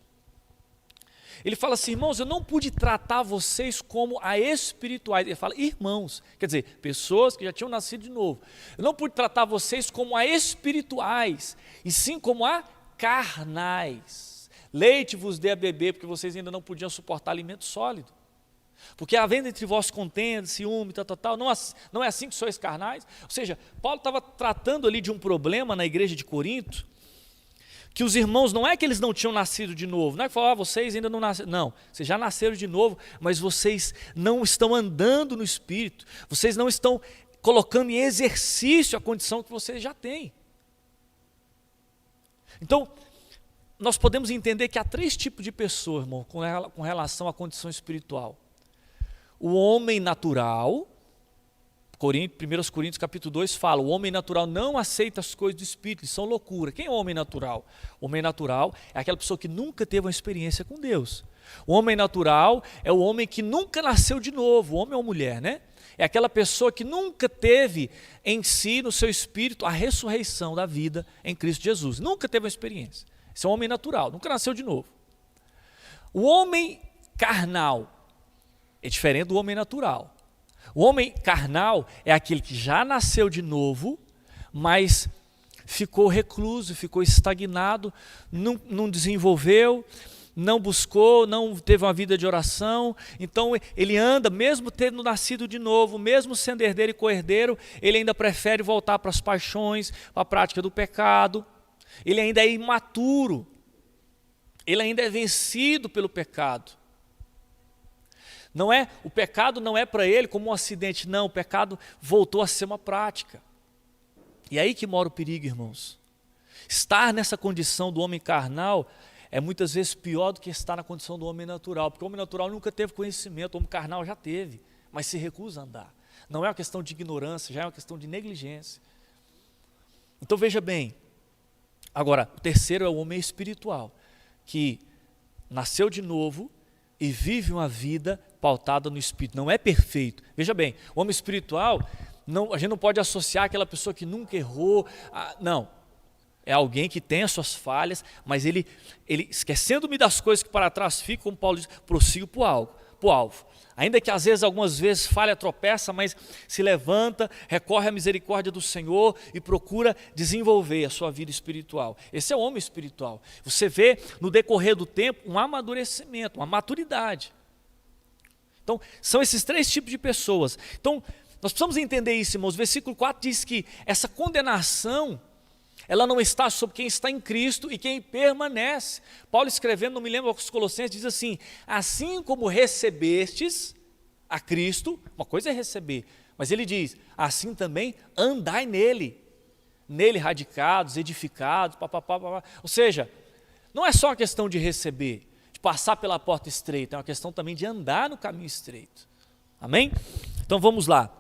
ele fala assim, irmãos, eu não pude tratar vocês como a espirituais. Ele fala, irmãos, quer dizer, pessoas que já tinham nascido de novo. Eu não pude tratar vocês como a espirituais, e sim como a carnais. Leite vos dê a beber, porque vocês ainda não podiam suportar alimento sólido. Porque havendo entre vós contenda, ciúme, tal, não é assim que sois carnais? Ou seja, Paulo estava tratando ali de um problema na igreja de Corinto, que os irmãos, não é que eles não tinham nascido de novo, não é que falaram, vocês ainda não nasceram, não, vocês já nasceram de novo, mas vocês não estão andando no Espírito, vocês não estão colocando em exercício a condição que vocês já têm. Então, nós podemos entender que há 3 tipos de pessoas, irmão, com relação à condição espiritual. O homem natural, 1 Coríntios capítulo 2 fala, o homem natural não aceita as coisas do Espírito, eles são loucura. Quem é o homem natural? O homem natural é aquela pessoa que nunca teve uma experiência com Deus. O homem natural é o homem que nunca nasceu de novo, o homem ou mulher, né? é aquela pessoa que nunca teve em si, no seu espírito, a ressurreição da vida em Cristo Jesus. Nunca teve uma experiência. Esse é um homem natural, nunca nasceu de novo. O homem carnal é diferente do homem natural. O homem carnal é aquele que já nasceu de novo, mas ficou recluso, ficou estagnado, não desenvolveu, não buscou, não teve uma vida de oração. Então ele anda, mesmo tendo nascido de novo, mesmo sendo herdeiro e co-herdeiro, ele ainda prefere voltar para as paixões, para a prática do pecado. Ele ainda é imaturo, ele ainda é vencido pelo pecado. O pecado não é para ele como um acidente, não, o pecado voltou a ser uma prática. E aí que mora o perigo, irmãos. Estar nessa condição do homem carnal é muitas vezes pior do que estar na condição do homem natural, porque o homem natural nunca teve conhecimento, o homem carnal já teve, mas se recusa a andar. Não é uma questão de ignorância, já é uma questão de negligência. Então veja bem, agora, o terceiro é o homem espiritual, que nasceu de novo e vive uma vida pautada no Espírito. Não é perfeito. Veja bem, o homem espiritual, a gente não pode associar aquela pessoa que nunca errou. Não, é alguém que tem as suas falhas, mas ele esquecendo-me das coisas que para trás ficam, como Paulo diz, prossigo para o alvo. Ainda que às vezes, algumas vezes, falha, tropeça, mas se levanta, recorre à misericórdia do Senhor e procura desenvolver a sua vida espiritual. Esse é o homem espiritual. Você vê no decorrer do tempo um amadurecimento, uma maturidade. Então, são esses três tipos de pessoas. Então, nós precisamos entender isso, irmãos. O versículo 4 diz que essa condenação, ela não está sobre quem está em Cristo e quem permanece. Paulo escrevendo, não me lembro, aos Colossenses, diz assim: assim como recebestes a Cristo, uma coisa é receber, mas ele diz, assim também andai nele radicados, edificados, ou seja, não é só uma questão de receber, de passar pela porta estreita, é uma questão também de andar no caminho estreito. Amém? Então vamos lá.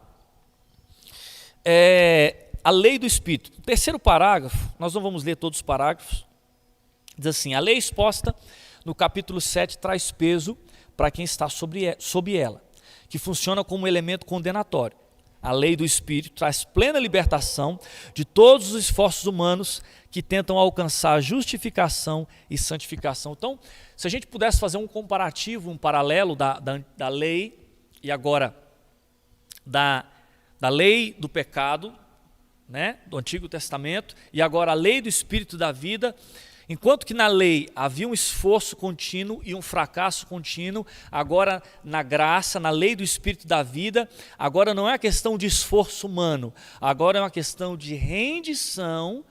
A lei do Espírito. O terceiro parágrafo, nós não vamos ler todos os parágrafos, diz assim: a lei exposta no capítulo 7 traz peso para quem está sob ela, que funciona como um elemento condenatório. A lei do Espírito traz plena libertação de todos os esforços humanos que tentam alcançar justificação e santificação. Então, se a gente pudesse fazer um comparativo, um paralelo da lei e agora da lei do pecado, né, do Antigo Testamento, e agora a lei do Espírito da vida, enquanto que na lei havia um esforço contínuo e um fracasso contínuo, agora na graça, na lei do Espírito da vida, agora não é uma questão de esforço humano, agora é uma questão de rendição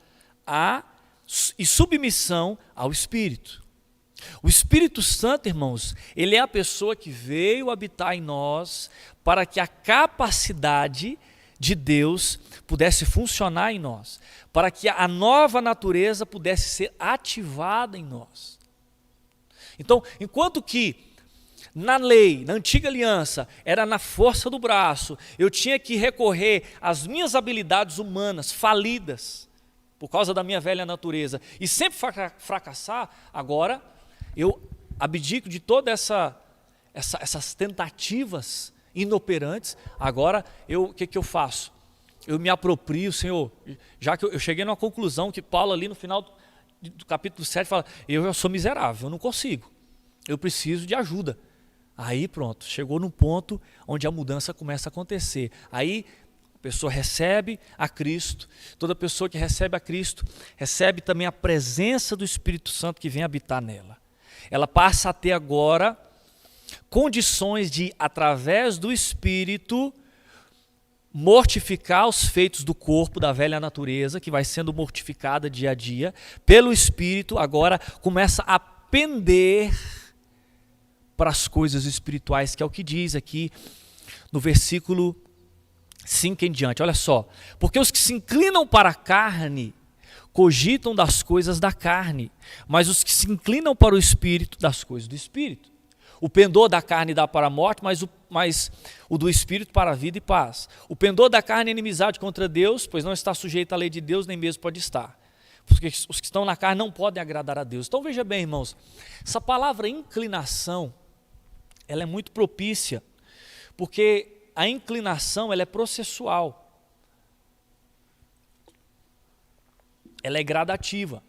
e submissão ao Espírito. O Espírito Santo, irmãos, ele é a pessoa que veio habitar em nós para que a capacidade de Deus pudesse funcionar em nós, para que a nova natureza pudesse ser ativada em nós. Então, enquanto que na lei, na antiga aliança, era na força do braço, eu tinha que recorrer às minhas habilidades humanas falidas, por causa da minha velha natureza, e sempre fracassar, agora eu abdico de todas essas tentativas inoperantes. Agora, o que eu faço? Eu me aproprio, Senhor, já que eu cheguei numa conclusão que Paulo ali no final do capítulo 7 fala, eu já sou miserável, eu não consigo, eu preciso de ajuda. Aí pronto, chegou num ponto onde a mudança começa a acontecer. Aí a pessoa recebe a Cristo, toda pessoa que recebe a Cristo, recebe também a presença do Espírito Santo que vem habitar nela. Ela passa a ter agora condições de, através do Espírito, mortificar os feitos do corpo, da velha natureza, que vai sendo mortificada dia a dia, pelo Espírito, agora começa a pender para as coisas espirituais, que é o que diz aqui no versículo 5 em diante. Olha só, porque os que se inclinam para a carne, cogitam das coisas da carne, mas os que se inclinam para o Espírito, das coisas do Espírito. O pendor da carne dá para a morte, mas o do Espírito para a vida e paz. O pendor da carne é inimizade contra Deus, pois não está sujeito à lei de Deus, nem mesmo pode estar. Porque os que estão na carne não podem agradar a Deus. Então veja bem, irmãos, essa palavra inclinação, ela é muito propícia, porque a inclinação ela é processual. Ela é gradativa.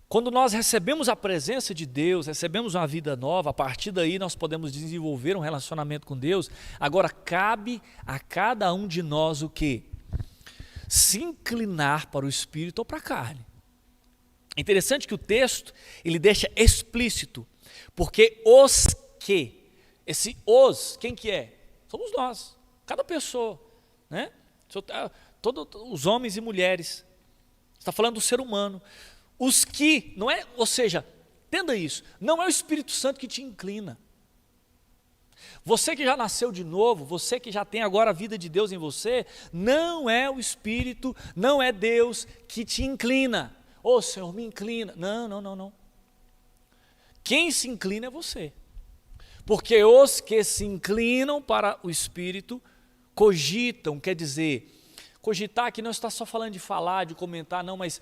Quando nós recebemos a presença de Deus, recebemos uma vida nova, a partir daí nós podemos desenvolver um relacionamento com Deus. Agora, cabe a cada um de nós o quê? Se inclinar para o Espírito ou para a carne. É interessante que o texto, ele deixa explícito, porque os que, esse os, quem que é? Somos nós, cada pessoa, né? Todos os homens e mulheres, está falando do ser humano. Os que, não é, ou seja, entenda isso, não é o Espírito Santo que te inclina. Você que já nasceu de novo, você que já tem agora a vida de Deus em você, não é o Espírito, não é Deus que te inclina. Ô Senhor, me inclina. Não. Quem se inclina é você. Porque os que se inclinam para o Espírito cogitam, quer dizer, cogitar aqui não está só falando de falar, de comentar, não, mas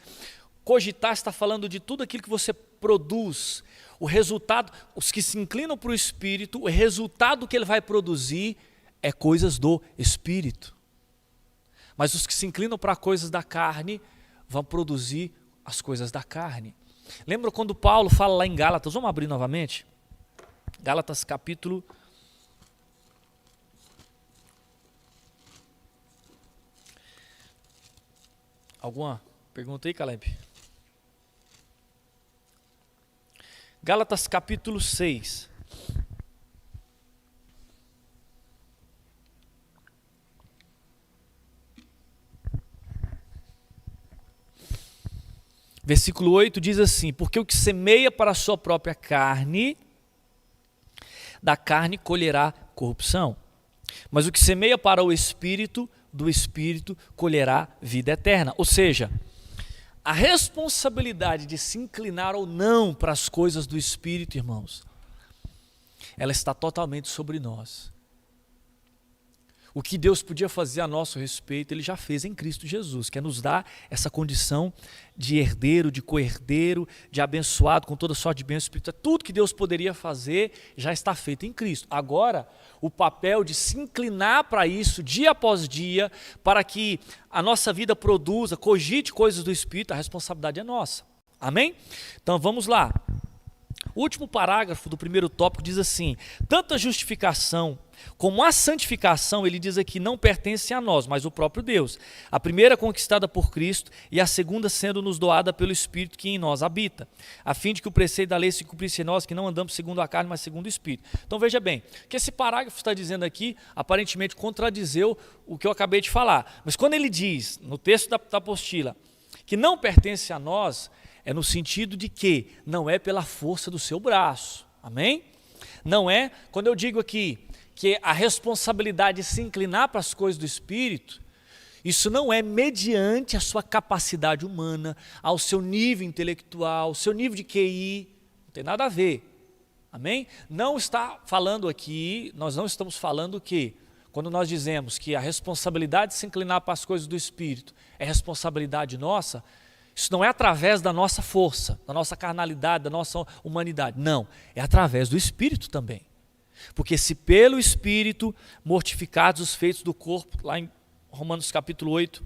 cogitar está falando de tudo aquilo que você produz. O resultado, os que se inclinam para o Espírito, o resultado que ele vai produzir é coisas do Espírito. Mas os que se inclinam para coisas da carne vão produzir as coisas da carne. Lembra quando Paulo fala lá em Gálatas, vamos abrir novamente? Gálatas capítulo... Alguma pergunta aí, Caleb? Gálatas capítulo 6. Versículo 8 diz assim: porque o que semeia para a sua própria carne, da carne colherá corrupção. Mas o que semeia para o Espírito, do Espírito colherá vida eterna. Ou seja, a responsabilidade de se inclinar ou não para as coisas do Espírito, irmãos, ela está totalmente sobre nós. O que Deus podia fazer a nosso respeito, Ele já fez em Cristo Jesus, que é nos dar essa condição de herdeiro, de co-herdeiro, de abençoado com toda sorte de bênção espiritual. Tudo que Deus poderia fazer já está feito em Cristo. Agora, o papel de se inclinar para isso dia após dia, para que a nossa vida produza, cogite coisas do Espírito, a responsabilidade é nossa. Amém? Então vamos lá. O último parágrafo do primeiro tópico diz assim: tanto a justificação como a santificação, ele diz aqui, não pertence a nós, mas o próprio Deus. A primeira conquistada por Cristo e a segunda sendo nos doada pelo Espírito que em nós habita, a fim de que o preceito da lei se cumprisse em nós, que não andamos segundo a carne, mas segundo o Espírito. Então veja bem, o que esse parágrafo está dizendo aqui, aparentemente contradizeu o que eu acabei de falar. Mas quando ele diz, no texto da apostila, que não pertence a nós, é no sentido de que não é pela força do seu braço. Amém? Não é, quando eu digo aqui, que a responsabilidade de se inclinar para as coisas do Espírito, isso não é mediante a sua capacidade humana, ao seu nível intelectual, ao seu nível de QI, não tem nada a ver. Amém? Não está falando aqui, nós não estamos falando que, quando nós dizemos que a responsabilidade de se inclinar para as coisas do Espírito é responsabilidade nossa, isso não é através da nossa força, da nossa carnalidade, da nossa humanidade. Não, é através do Espírito também. Porque se pelo Espírito mortificados os feitos do corpo, lá em Romanos capítulo 8,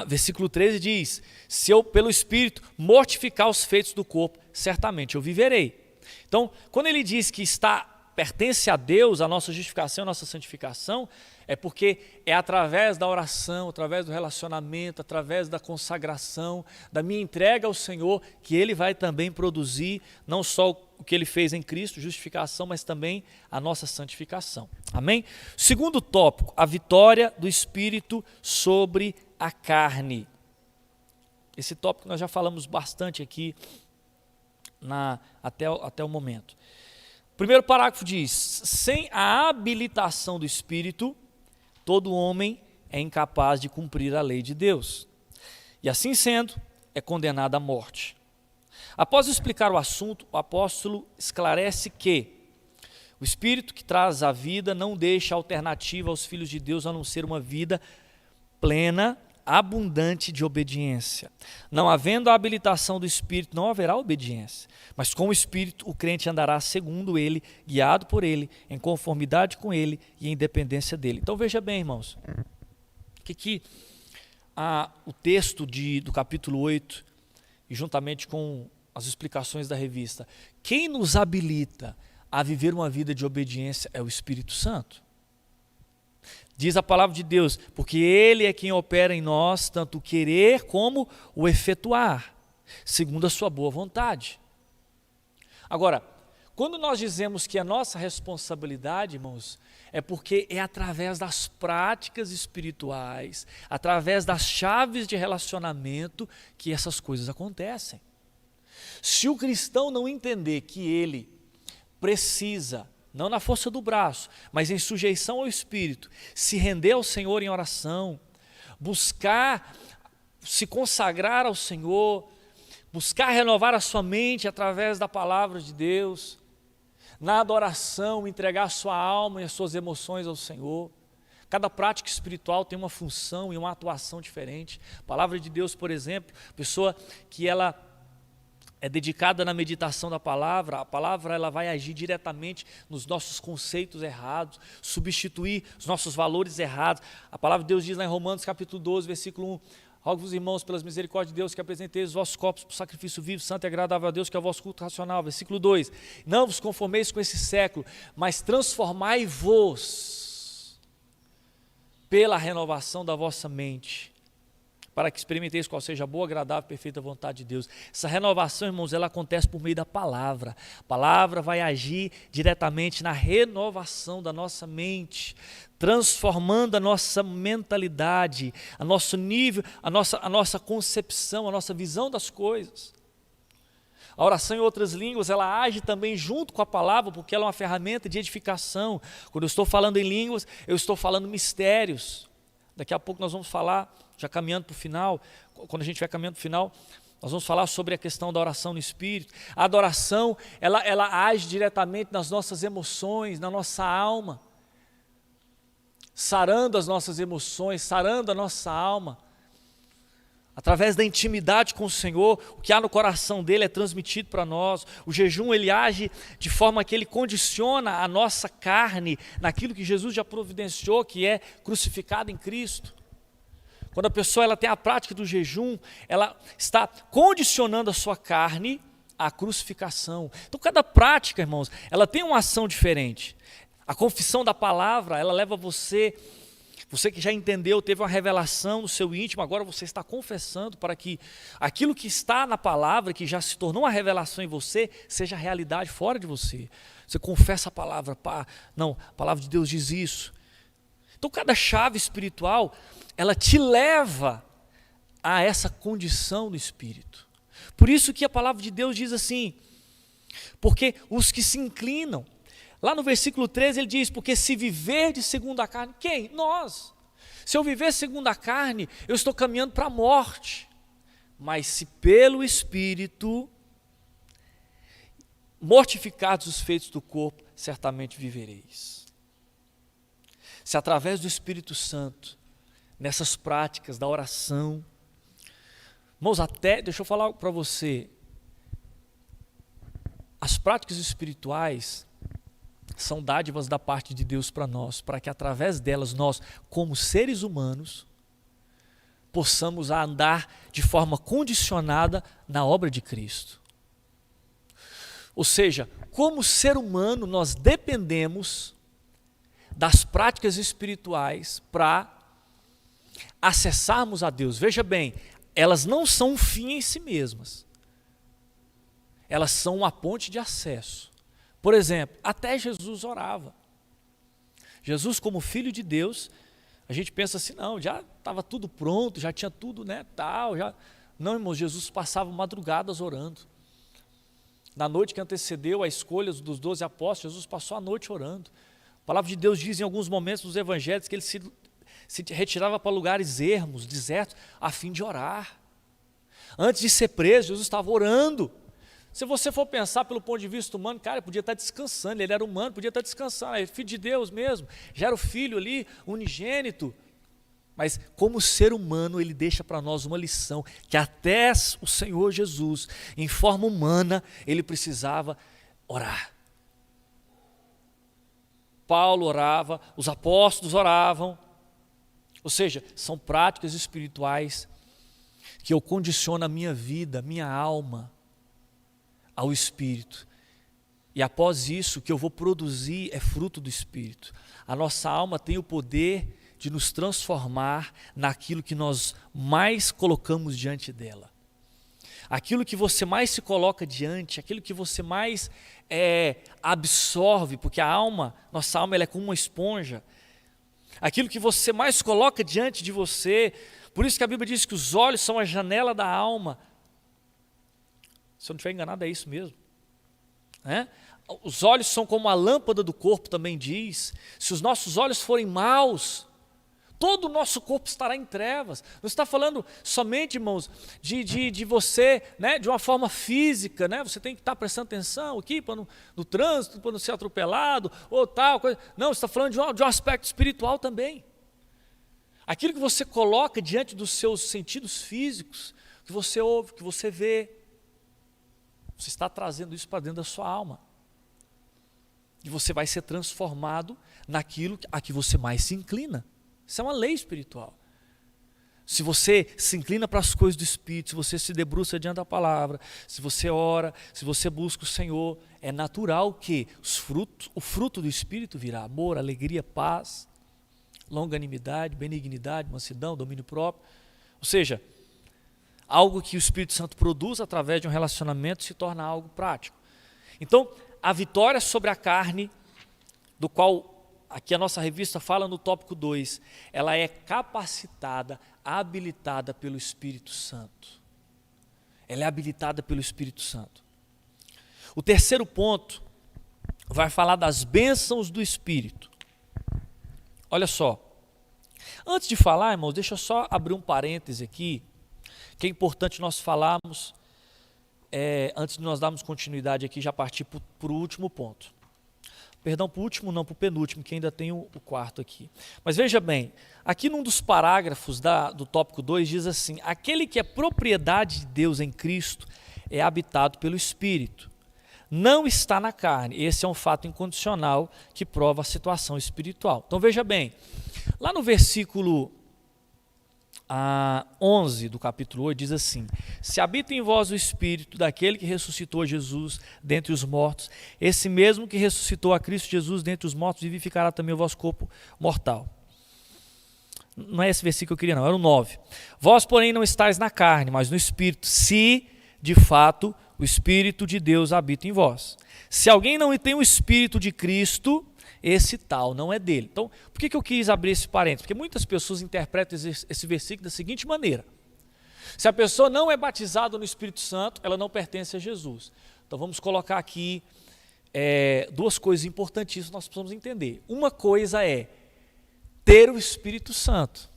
versículo 13 diz: se eu pelo Espírito mortificar os feitos do corpo, certamente eu viverei. Então, quando ele diz que pertence a Deus a nossa justificação, a nossa santificação, é porque é através da oração, através do relacionamento, através da consagração, da minha entrega ao Senhor, que Ele vai também produzir não só o que Ele fez em Cristo, justificação, mas também a nossa santificação. Amém? Segundo tópico, a vitória do Espírito sobre a carne. Esse tópico nós já falamos bastante aqui até o momento. O primeiro parágrafo diz: sem a habilitação do Espírito, todo homem é incapaz de cumprir a lei de Deus. E assim sendo, é condenado à morte. Após explicar o assunto, o apóstolo esclarece que o Espírito que traz a vida não deixa alternativa aos filhos de Deus a não ser uma vida plena, abundante de obediência. Não havendo a habilitação do Espírito, não haverá obediência. Mas com o Espírito, o crente andará segundo ele, guiado por ele, em conformidade com ele e em dependência dele. Então veja bem, irmãos, que o texto do capítulo 8, e juntamente com as explicações da revista, quem nos habilita a viver uma vida de obediência é o Espírito Santo. Diz a palavra de Deus, porque Ele é quem opera em nós, tanto o querer como o efetuar, segundo a sua boa vontade. Agora, quando nós dizemos que a nossa responsabilidade, irmãos, é porque é através das práticas espirituais, através das chaves de relacionamento que essas coisas acontecem. Se o cristão não entender que ele precisa, não na força do braço, mas em sujeição ao Espírito, se render ao Senhor em oração, buscar se consagrar ao Senhor, buscar renovar a sua mente através da palavra de Deus, na adoração, entregar a sua alma e as suas emoções ao Senhor. Cada prática espiritual tem uma função e uma atuação diferente. A palavra de Deus, por exemplo, pessoa que ela é dedicada na meditação da palavra, a palavra ela vai agir diretamente nos nossos conceitos errados, substituir os nossos valores errados. A palavra de Deus diz lá em Romanos capítulo 12, versículo 1, rogo-vos, irmãos, pelas misericórdias de Deus, que apresenteis os vossos corpos por sacrifício vivo, santo e agradável a Deus, que é o vosso culto racional. Versículo 2, não vos conformeis com esse século, mas transformai-vos pela renovação da vossa mente, para que experimenteis qual seja a boa, agradável e perfeita vontade de Deus. Essa renovação, irmãos, ela acontece por meio da palavra. A palavra vai agir diretamente na renovação da nossa mente, transformando a nossa mentalidade, a nosso nível, a nossa concepção, a nossa visão das coisas. A oração em outras línguas, ela age também junto com a palavra, porque ela é uma ferramenta de edificação. Quando eu estou falando em línguas, eu estou falando mistérios. Daqui a pouco nós vamos falar, já caminhando para o final, quando a gente vai caminhando para o final, nós vamos falar sobre a questão da oração no Espírito. A adoração, ela age diretamente nas nossas emoções, na nossa alma, sarando as nossas emoções, sarando a nossa alma. Através da intimidade com o Senhor, o que há no coração dele é transmitido para nós. O jejum, ele age de forma que ele condiciona a nossa carne naquilo que Jesus já providenciou, que é crucificado em Cristo. Quando a pessoa ela tem a prática do jejum, ela está condicionando a sua carne à crucificação. Então cada prática, irmãos, ela tem uma ação diferente. A confissão da palavra, ela leva você que já entendeu, teve uma revelação no seu íntimo, agora você está confessando para que aquilo que está na palavra, que já se tornou uma revelação em você, seja realidade fora de você. Você confessa a palavra, não, a palavra de Deus diz isso. Então cada chave espiritual, ela te leva a essa condição no Espírito. Por isso que a palavra de Deus diz assim, porque os que se inclinam, lá no versículo 13 ele diz, porque se viver de segundo a carne, quem? Nós. Se eu viver segundo a carne, eu estou caminhando para a morte. Mas se pelo Espírito, mortificados os feitos do corpo, certamente vivereis. Se através do Espírito Santo, nessas práticas da oração, irmãos, deixa eu falar para você, as práticas espirituais são dádivas da parte de Deus para nós, para que através delas nós, como seres humanos, possamos andar de forma condicionada na obra de Cristo. Ou seja, como ser humano nós dependemos das práticas espirituais para acessarmos a Deus. Veja bem, elas não são um fim em si mesmas, elas são uma ponte de acesso. Por exemplo, até Jesus orava. Jesus, como Filho de Deus, a gente pensa assim, não, já estava tudo pronto, já tinha tudo, tal, já... Não, irmãos, Jesus passava madrugadas orando. Na noite que antecedeu a escolha dos 12 apóstolos, Jesus passou a noite orando. A palavra de Deus diz em alguns momentos dos evangelhos que ele se retirava para lugares ermos, desertos, a fim de orar. Antes de ser preso, Jesus estava orando. Se você for pensar pelo ponto de vista humano, cara, ele podia estar descansando, ele era humano, podia estar descansando, ele é filho de Deus mesmo, já era o filho ali, unigênito. Mas como ser humano, ele deixa para nós uma lição, que até o Senhor Jesus, em forma humana, ele precisava orar. Paulo orava, os apóstolos oravam, ou seja, são práticas espirituais que eu condiciono a minha vida, a minha alma ao Espírito. E após isso, o que eu vou produzir é fruto do Espírito. A nossa alma tem o poder de nos transformar naquilo que nós mais colocamos diante dela. Aquilo que você mais se coloca diante, aquilo que você mais absorve, porque a alma, nossa alma, ela é como uma esponja. Aquilo que você mais coloca diante de você, por isso que a Bíblia diz que os olhos são a janela da alma. Se eu não estiver enganado, é isso mesmo. Os olhos são como a lâmpada do corpo, também diz. Se os nossos olhos forem maus, todo o nosso corpo estará em trevas. Não está falando somente, irmãos, de você, né, de uma forma física, né? Você tem que estar prestando atenção aqui no trânsito, para não ser atropelado, ou tal coisa. Não, está falando de um aspecto espiritual também. Aquilo que você coloca diante dos seus sentidos físicos, que você ouve, que você vê, você está trazendo isso para dentro da sua alma. E você vai ser transformado naquilo a que você mais se inclina. Isso é uma lei espiritual. Se você se inclina para as coisas do Espírito, se você se debruça diante da palavra, se você ora, se você busca o Senhor, é natural que o fruto do Espírito virá: amor, alegria, paz, longanimidade, benignidade, mansidão, domínio próprio. Ou seja, algo que o Espírito Santo produz através de um relacionamento se torna algo prático. Então, a vitória sobre a carne, do qual aqui a nossa revista fala no tópico 2, ela é capacitada, habilitada pelo Espírito Santo. Ela é habilitada pelo Espírito Santo. O terceiro ponto vai falar das bênçãos do Espírito. Olha só, antes de falar, irmãos, deixa eu só abrir um parêntese aqui, que é importante nós falarmos, antes de nós darmos continuidade aqui, já partir para o último ponto. Perdão, para o último não, para o penúltimo, que ainda tem o quarto aqui. Mas veja bem, aqui num dos parágrafos do tópico 2 diz assim: aquele que é propriedade de Deus em Cristo é habitado pelo Espírito, não está na carne. Esse é um fato incondicional que prova a situação espiritual. Então veja bem, lá no versículo 11 do capítulo 8 diz assim: se habita em vós o Espírito daquele que ressuscitou Jesus dentre os mortos, esse mesmo que ressuscitou a Cristo Jesus dentre os mortos vivificará também o vosso corpo mortal. Não é esse versículo que eu queria não, era o 9. Vós porém não estáis na carne, mas no Espírito, se de fato o Espírito de Deus habita em vós. Se alguém não tem o Espírito de Cristo, esse tal não é dele. Então, por que eu quis abrir esse parênteses? Porque muitas pessoas interpretam esse versículo da seguinte maneira: se a pessoa não é batizada no Espírito Santo, ela não pertence a Jesus. Então vamos colocar aqui duas coisas importantíssimas que nós precisamos entender. Uma coisa é ter o Espírito Santo,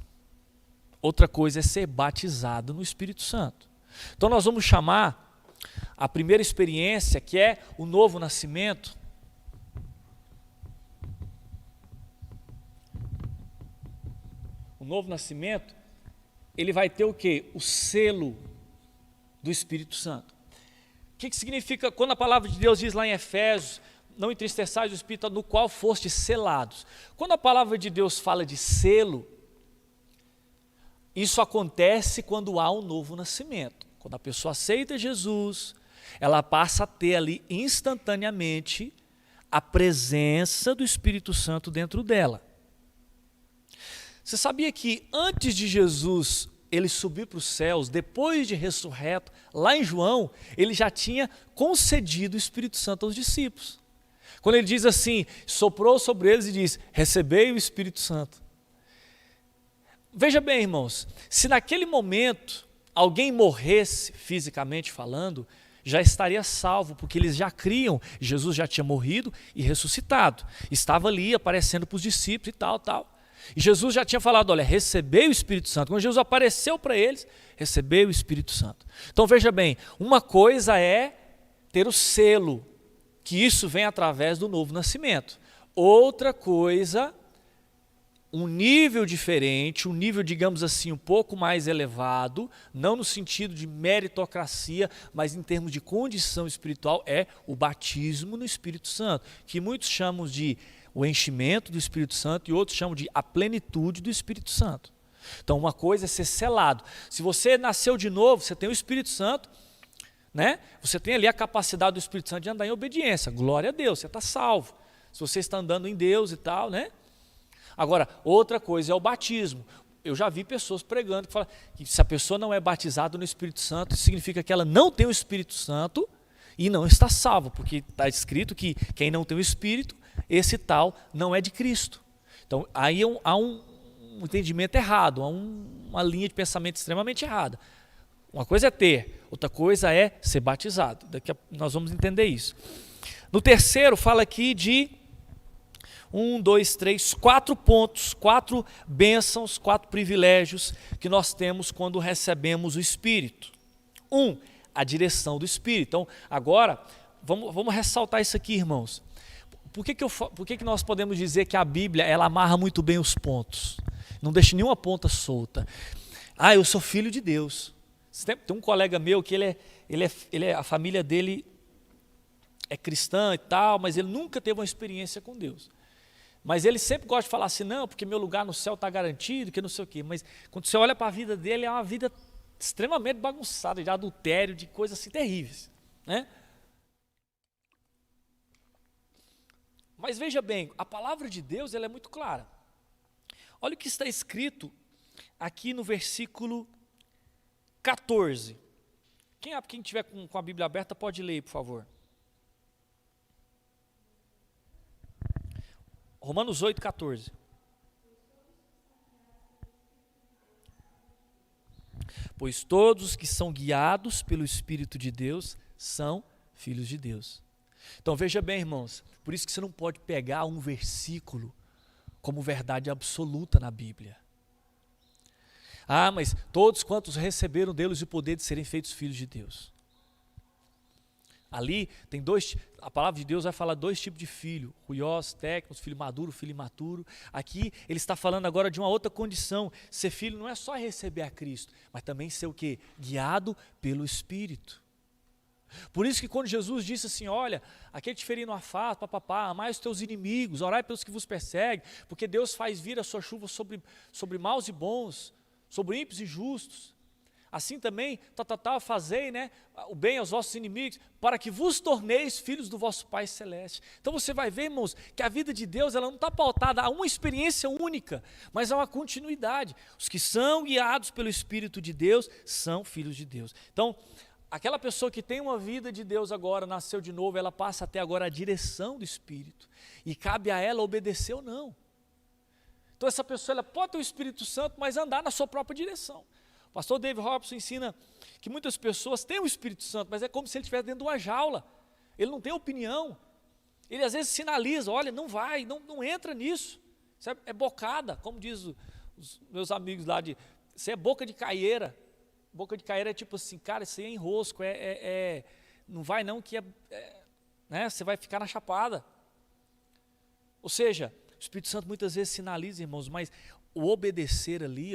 outra coisa é ser batizado no Espírito Santo. Então nós vamos chamar a primeira experiência, que é o novo nascimento, novo nascimento, ele vai ter o quê? O selo do Espírito Santo. O que significa quando a palavra de Deus diz lá em Efésios: não entristeçais o Espírito no qual fostes selados? Quando a palavra de Deus fala de selo, isso acontece quando há um novo nascimento. Quando a pessoa aceita Jesus, ela passa a ter ali instantaneamente a presença do Espírito Santo dentro dela. Você sabia que antes de Jesus ele subir para os céus, depois de ressurreto, lá em João, ele já tinha concedido o Espírito Santo aos discípulos. Quando ele diz assim, soprou sobre eles e diz: recebei o Espírito Santo. Veja bem, irmãos, se naquele momento alguém morresse, fisicamente falando, já estaria salvo, porque eles já criam, Jesus já tinha morrido e ressuscitado. Estava ali aparecendo para os discípulos e tal. E Jesus já tinha falado: olha, recebei o Espírito Santo. Quando Jesus apareceu para eles, recebei o Espírito Santo. Então veja bem, uma coisa é ter o selo, que isso vem através do novo nascimento. Outra coisa um nível diferente, um nível, digamos assim, um pouco mais elevado, não no sentido de meritocracia, mas em termos de condição espiritual, é o batismo no Espírito Santo, que muitos chamam de o enchimento do Espírito Santo e outros chamam de a plenitude do Espírito Santo. Então, uma coisa é ser selado. Se você nasceu de novo, você tem o Espírito Santo, né? Você tem ali a capacidade do Espírito Santo de andar em obediência. Glória a Deus, você está salvo. Se você está andando em Deus e tal, né? Agora, outra coisa é o batismo. Eu já vi pessoas pregando que falam que se a pessoa não é batizada no Espírito Santo, isso significa que ela não tem o Espírito Santo e não está salva, porque está escrito que quem não tem o Espírito, esse tal não é de Cristo. Então, aí há um entendimento errado, há uma linha de pensamento extremamente errada. Uma coisa é ter, outra coisa é ser batizado. Daqui nós vamos entender isso. No terceiro, fala aqui de 4 pontos, 4 bênçãos, 4 privilégios que nós temos quando recebemos o Espírito. A direção do Espírito. Então, agora, vamos ressaltar isso aqui, irmãos. Por que nós podemos dizer que a Bíblia ela amarra muito bem os pontos? Não deixa nenhuma ponta solta. Eu sou filho de Deus. Tem um colega meu que a família dele é cristã e tal, mas ele nunca teve uma experiência com Deus. Mas ele sempre gosta de falar assim, não, porque meu lugar no céu está garantido, que não sei o quê. Mas quando você olha para a vida dele, é uma vida extremamente bagunçada, de adultério, de coisas assim terríveis, né? Mas veja bem, a palavra de Deus ela é muito clara. Olha o que está escrito aqui no versículo 14. Quem tiver com a Bíblia aberta pode ler, por favor. Romanos 8, 14. Pois todos que são guiados pelo Espírito de Deus são filhos de Deus. Então veja bem, irmãos, por isso que você não pode pegar um versículo como verdade absoluta na Bíblia. Mas todos quantos receberam deles o poder de serem feitos filhos de Deus. Ali tem a palavra de Deus vai falar 2 tipos de filho, ruiós, técnicos, filho maduro, filho imaturo. Aqui ele está falando agora de uma outra condição. Ser filho não é só receber a Cristo, mas também ser o quê? Guiado pelo Espírito. Por isso que quando Jesus disse assim, olha, aquele te ferir no afasta, amai os teus inimigos, orai pelos que vos perseguem, porque Deus faz vir a sua chuva sobre maus e bons, sobre ímpios e justos. Assim também, fazei, né, o bem aos vossos inimigos, para que vos torneis filhos do vosso Pai Celeste. Então você vai ver, irmãos, que a vida de Deus ela não está pautada a uma experiência única, mas a uma continuidade. Os que são guiados pelo Espírito de Deus são filhos de Deus. Então, aquela pessoa que tem uma vida de Deus agora, nasceu de novo, ela passa até agora a direção do Espírito. E cabe a ela obedecer ou não. Então essa pessoa ela pode ter o Espírito Santo, mas andar na sua própria direção. O pastor David Robson ensina que muitas pessoas têm o Espírito Santo, mas é como se ele estivesse dentro de uma jaula. Ele não tem opinião. Ele às vezes sinaliza, olha, não vai, não entra nisso. Isso é bocada, como diz os meus amigos lá, isso é boca de caieira. Boca de caieira é tipo assim, cara, isso aí é enrosco, não vai não, que né, você vai ficar na chapada. Ou seja, o Espírito Santo muitas vezes sinaliza, irmãos, mas o obedecer ali,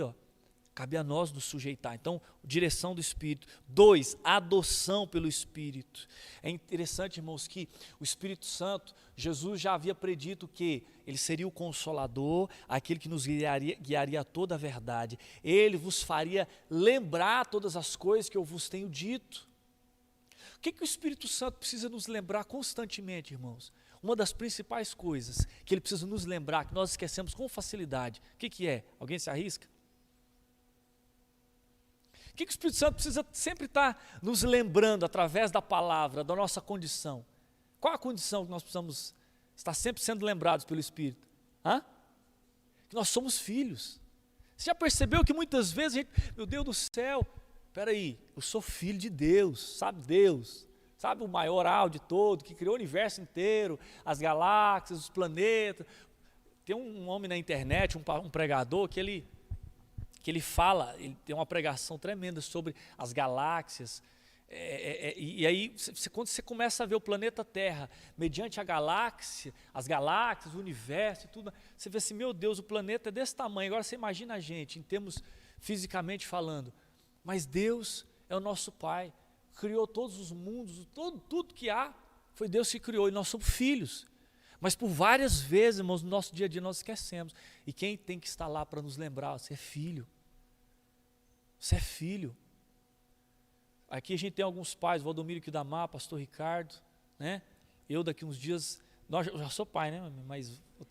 cabe a nós nos sujeitar. Então, direção do Espírito. 2, adoção pelo Espírito. É interessante, irmãos, que o Espírito Santo, Jesus já havia predito que ele seria o Consolador, aquele que nos guiaria a toda a verdade. Ele vos faria lembrar todas as coisas que eu vos tenho dito. O que o Espírito Santo precisa nos lembrar constantemente, irmãos? Uma das principais coisas que ele precisa nos lembrar, que nós esquecemos com facilidade, o que é? Alguém se arrisca? O que o Espírito Santo precisa sempre estar nos lembrando através da palavra, da nossa condição? Qual a condição que nós precisamos estar sempre sendo lembrados pelo Espírito? Que nós somos filhos. Você já percebeu que muitas vezes a gente, meu Deus do céu, peraí, eu sou filho de Deus, sabe o maioral de todo, que criou o universo inteiro, as galáxias, os planetas. Tem um homem na internet, um pregador, que ele fala, ele tem uma pregação tremenda sobre as galáxias, E aí, quando você começa a ver o planeta Terra, mediante a galáxia, as galáxias, o universo e tudo, você vê assim, meu Deus, o planeta é desse tamanho. Agora você imagina a gente, em termos fisicamente falando, mas Deus é o nosso Pai, criou todos os mundos, tudo que há, foi Deus que criou, e nós somos filhos. Mas por várias vezes, irmãos, no nosso dia a dia nós esquecemos. E quem tem que estar lá para nos lembrar? Você é filho. Você é filho. Aqui a gente tem alguns pais, Valdomiro aqui da Mar, pastor Ricardo, né? Eu daqui uns dias, eu já sou pai, né? Mas eu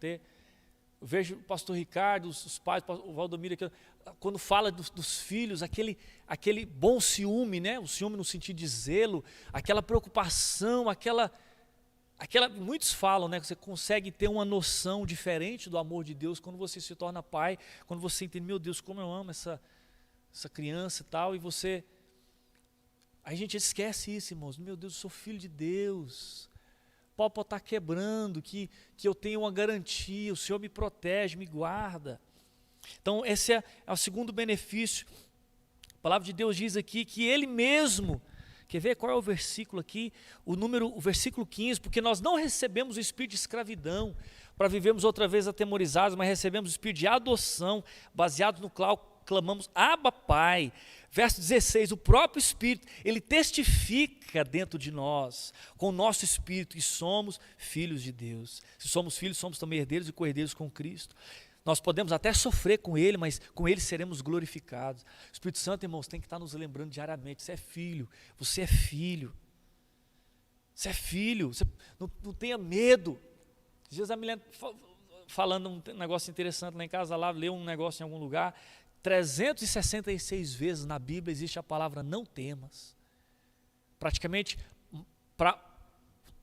vejo o pastor Ricardo, os pais, o Valdomiro aqui, quando fala dos filhos, aquele bom ciúme, né? O ciúme no sentido de zelo, aquela preocupação, muitos falam, né, que você consegue ter uma noção diferente do amor de Deus quando você se torna pai, quando você entende, meu Deus, como eu amo essa criança e tal, e você... Aí a gente esquece isso, irmãos, meu Deus, eu sou filho de Deus, o pau pode estar quebrando, que eu tenho uma garantia, o Senhor me protege, me guarda. Então esse é o segundo benefício. A palavra de Deus diz aqui que Ele mesmo... Quer ver qual é o versículo aqui? O versículo 15, porque nós não recebemos o espírito de escravidão, para vivermos outra vez atemorizados, mas recebemos o espírito de adoção, baseado no qual clamamos, Abba, Pai. Verso 16, o próprio Espírito, ele testifica dentro de nós, com o nosso Espírito, que somos filhos de Deus. Se somos filhos, somos também herdeiros e co-herdeiros com Cristo. Nós podemos até sofrer com Ele, mas com Ele seremos glorificados. O Espírito Santo, irmãos, tem que estar nos lembrando diariamente, você é filho, você é filho. Você é filho, você não tenha medo. Às vezes a Milena falando um negócio interessante lá em casa, lá leu um negócio em algum lugar, 366 vezes na Bíblia existe a palavra não temas. Praticamente, para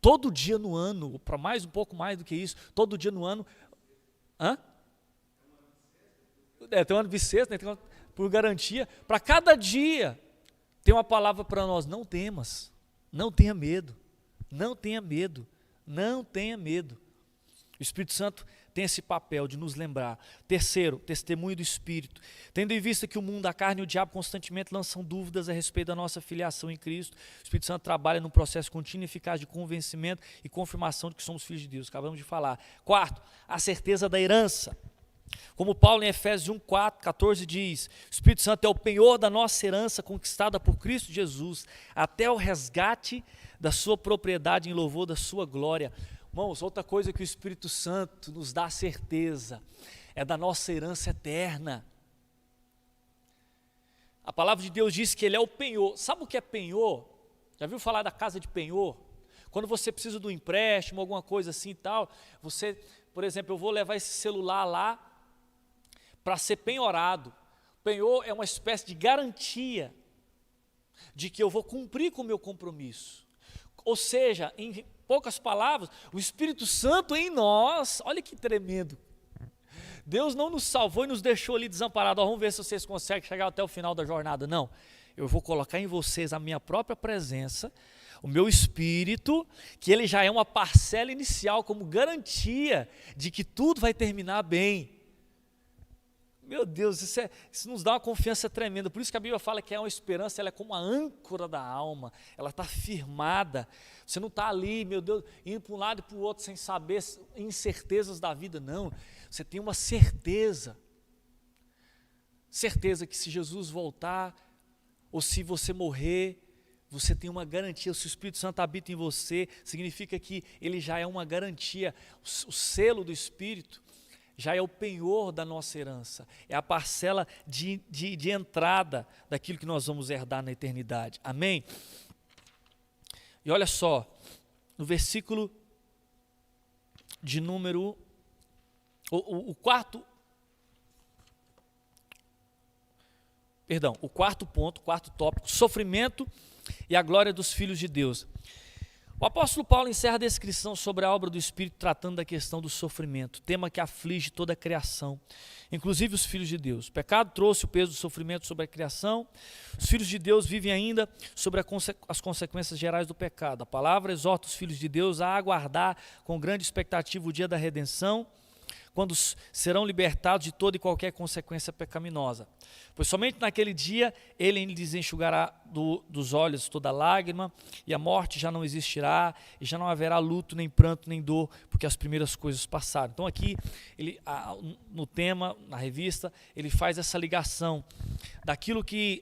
todo dia no ano, para um pouco mais do que isso, todo dia no ano, tem um ano bissexto, né? Por garantia, para cada dia tem uma palavra para nós, não temas, não tenha medo, não tenha medo, não tenha medo. O Espírito Santo tem esse papel de nos lembrar. Terceiro, testemunho do Espírito. Tendo em vista que o mundo, a carne e o diabo constantemente lançam dúvidas a respeito da nossa filiação em Cristo, o Espírito Santo trabalha num processo contínuo e eficaz de convencimento e confirmação de que somos filhos de Deus. Acabamos de falar. Quarto, a certeza da herança. Como Paulo em Efésios 1:14 diz, o Espírito Santo é o penhor da nossa herança conquistada por Cristo Jesus, até o resgate da sua propriedade em louvor da sua glória. Irmãos, outra coisa que o Espírito Santo nos dá certeza, é da nossa herança eterna. A palavra de Deus diz que Ele é o penhor. Sabe o que é penhor? Já viu falar da casa de penhor? Quando você precisa de um empréstimo, alguma coisa assim e tal, você, por exemplo, eu vou levar esse celular lá para ser penhorado. Penhor é uma espécie de garantia de que eu vou cumprir com o meu compromisso. Ou seja, em poucas palavras, o Espírito Santo em nós, olha que tremendo. Deus não nos salvou e nos deixou ali desamparados. Vamos ver se vocês conseguem chegar até o final da jornada. Não, eu vou colocar em vocês a minha própria presença, o meu Espírito, que ele já é uma parcela inicial como garantia de que tudo vai terminar bem. Meu Deus, isso nos dá uma confiança tremenda. Por isso que a Bíblia fala que é uma esperança, ela é como a âncora da alma, ela está firmada. Você não está ali, meu Deus, indo para um lado e para o outro sem saber incertezas da vida, não. Você tem uma certeza que se Jesus voltar, ou se você morrer, você tem uma garantia. Se o Espírito Santo habita em você, significa que ele já é uma garantia. O selo do Espírito já é o penhor da nossa herança, é a parcela de entrada daquilo que nós vamos herdar na eternidade. Amém? E olha só, no versículo de número, o quarto ponto, quarto tópico, sofrimento e a glória dos filhos de Deus. O apóstolo Paulo encerra a descrição sobre a obra do Espírito tratando da questão do sofrimento, tema que aflige toda a criação, inclusive os filhos de Deus. O pecado trouxe o peso do sofrimento sobre a criação, os filhos de Deus vivem ainda sobre as consequências gerais do pecado. A palavra exorta os filhos de Deus a aguardar com grande expectativa o dia da redenção, quando serão libertados de toda e qualquer consequência pecaminosa. Pois somente naquele dia ele lhes enxugará dos olhos toda lágrima, e a morte já não existirá, e já não haverá luto, nem pranto, nem dor, porque as primeiras coisas passaram. Então aqui, no tema, na revista, ele faz essa ligação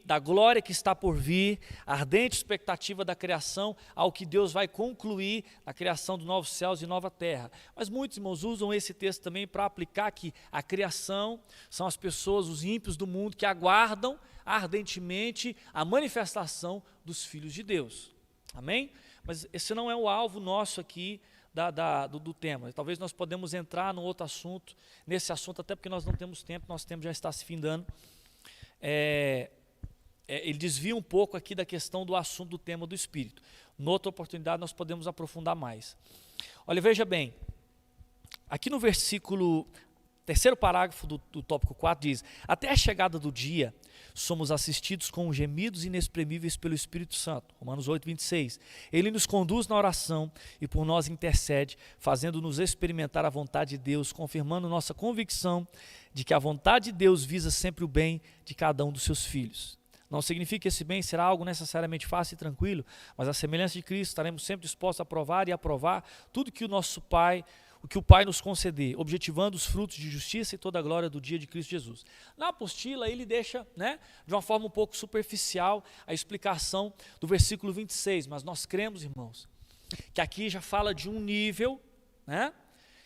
da glória que está por vir, a ardente expectativa da criação, ao que Deus vai concluir a criação dos novos céus e nova terra. Mas muitos irmãos usam esse texto também para aplicar que a criação são as pessoas, os ímpios do mundo, que aguardam ardentemente a manifestação dos filhos de Deus. Amém? Mas esse não é o alvo nosso aqui do tema. Talvez nós podemos entrar num outro assunto, nesse assunto, até porque nós não temos tempo, nosso tempo já está se findando. Ele desvia um pouco aqui da questão do assunto do tema do Espírito. Noutra oportunidade nós podemos aprofundar mais. Olha, veja bem, aqui no versículo, terceiro parágrafo do tópico 4 diz: até a chegada do dia, somos assistidos com gemidos inexprimíveis pelo Espírito Santo. Romanos 8, 26. Ele nos conduz na oração e por nós intercede, fazendo-nos experimentar a vontade de Deus, confirmando nossa convicção de que a vontade de Deus visa sempre o bem de cada um dos seus filhos. Não significa que esse bem será algo necessariamente fácil e tranquilo, mas a semelhança de Cristo estaremos sempre dispostos a provar e aprovar tudo que o que o Pai nos conceder, objetivando os frutos de justiça e toda a glória do dia de Cristo Jesus. Na apostila, ele deixa, de uma forma um pouco superficial, a explicação do versículo 26, mas nós cremos, irmãos, que aqui já fala de um nível,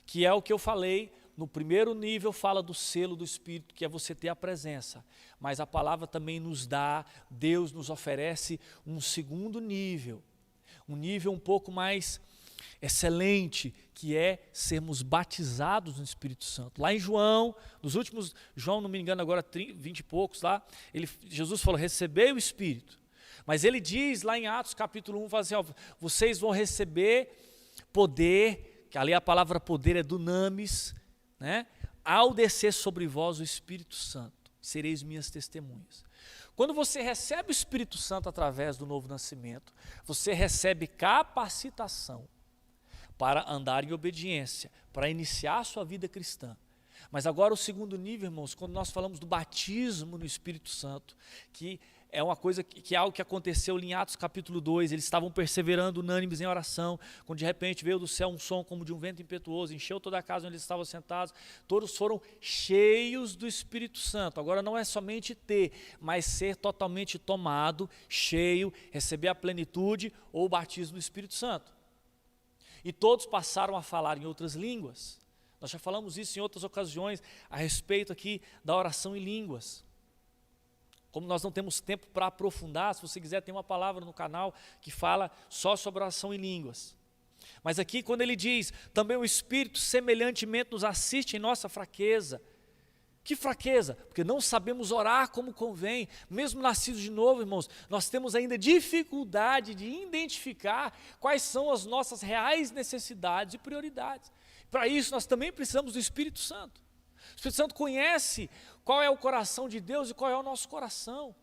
que é o que eu falei. No primeiro nível fala do selo do Espírito, que é você ter a presença, mas a palavra também nos dá, Deus nos oferece um segundo nível, um nível um pouco mais excelente, que é sermos batizados no Espírito Santo. Lá em João, João, não me engano agora 20 e poucos lá, Jesus falou: recebei o Espírito, mas ele diz lá em Atos capítulo 1, fala assim, vocês vão receber poder, que ali a palavra poder é dunamis, ao descer sobre vós o Espírito Santo, sereis minhas testemunhas. Quando você recebe o Espírito Santo através do novo nascimento, você recebe capacitação para andar em obediência, para iniciar a sua vida cristã. Mas agora o segundo nível, irmãos, quando nós falamos do batismo no Espírito Santo, que é uma coisa que é algo que aconteceu em Atos capítulo 2, eles estavam perseverando unânimes em oração, quando de repente veio do céu um som como de um vento impetuoso, encheu toda a casa onde eles estavam sentados, todos foram cheios do Espírito Santo. Agora não é somente ter, mas ser totalmente tomado, cheio, receber a plenitude ou o batismo do Espírito Santo. E todos passaram a falar em outras línguas. Nós já falamos isso em outras ocasiões, a respeito aqui da oração em línguas. Como nós não temos tempo para aprofundar, se você quiser tem uma palavra no canal que fala só sobre oração em línguas. Mas aqui quando ele diz, também o Espírito semelhantemente nos assiste em nossa fraqueza. Que fraqueza? Porque não sabemos orar como convém. Mesmo nascidos de novo, irmãos, nós temos ainda dificuldade de identificar quais são as nossas reais necessidades e prioridades. Para isso nós também precisamos do Espírito Santo. O Espírito Santo conhece qual é o coração de Deus e qual é o nosso coração.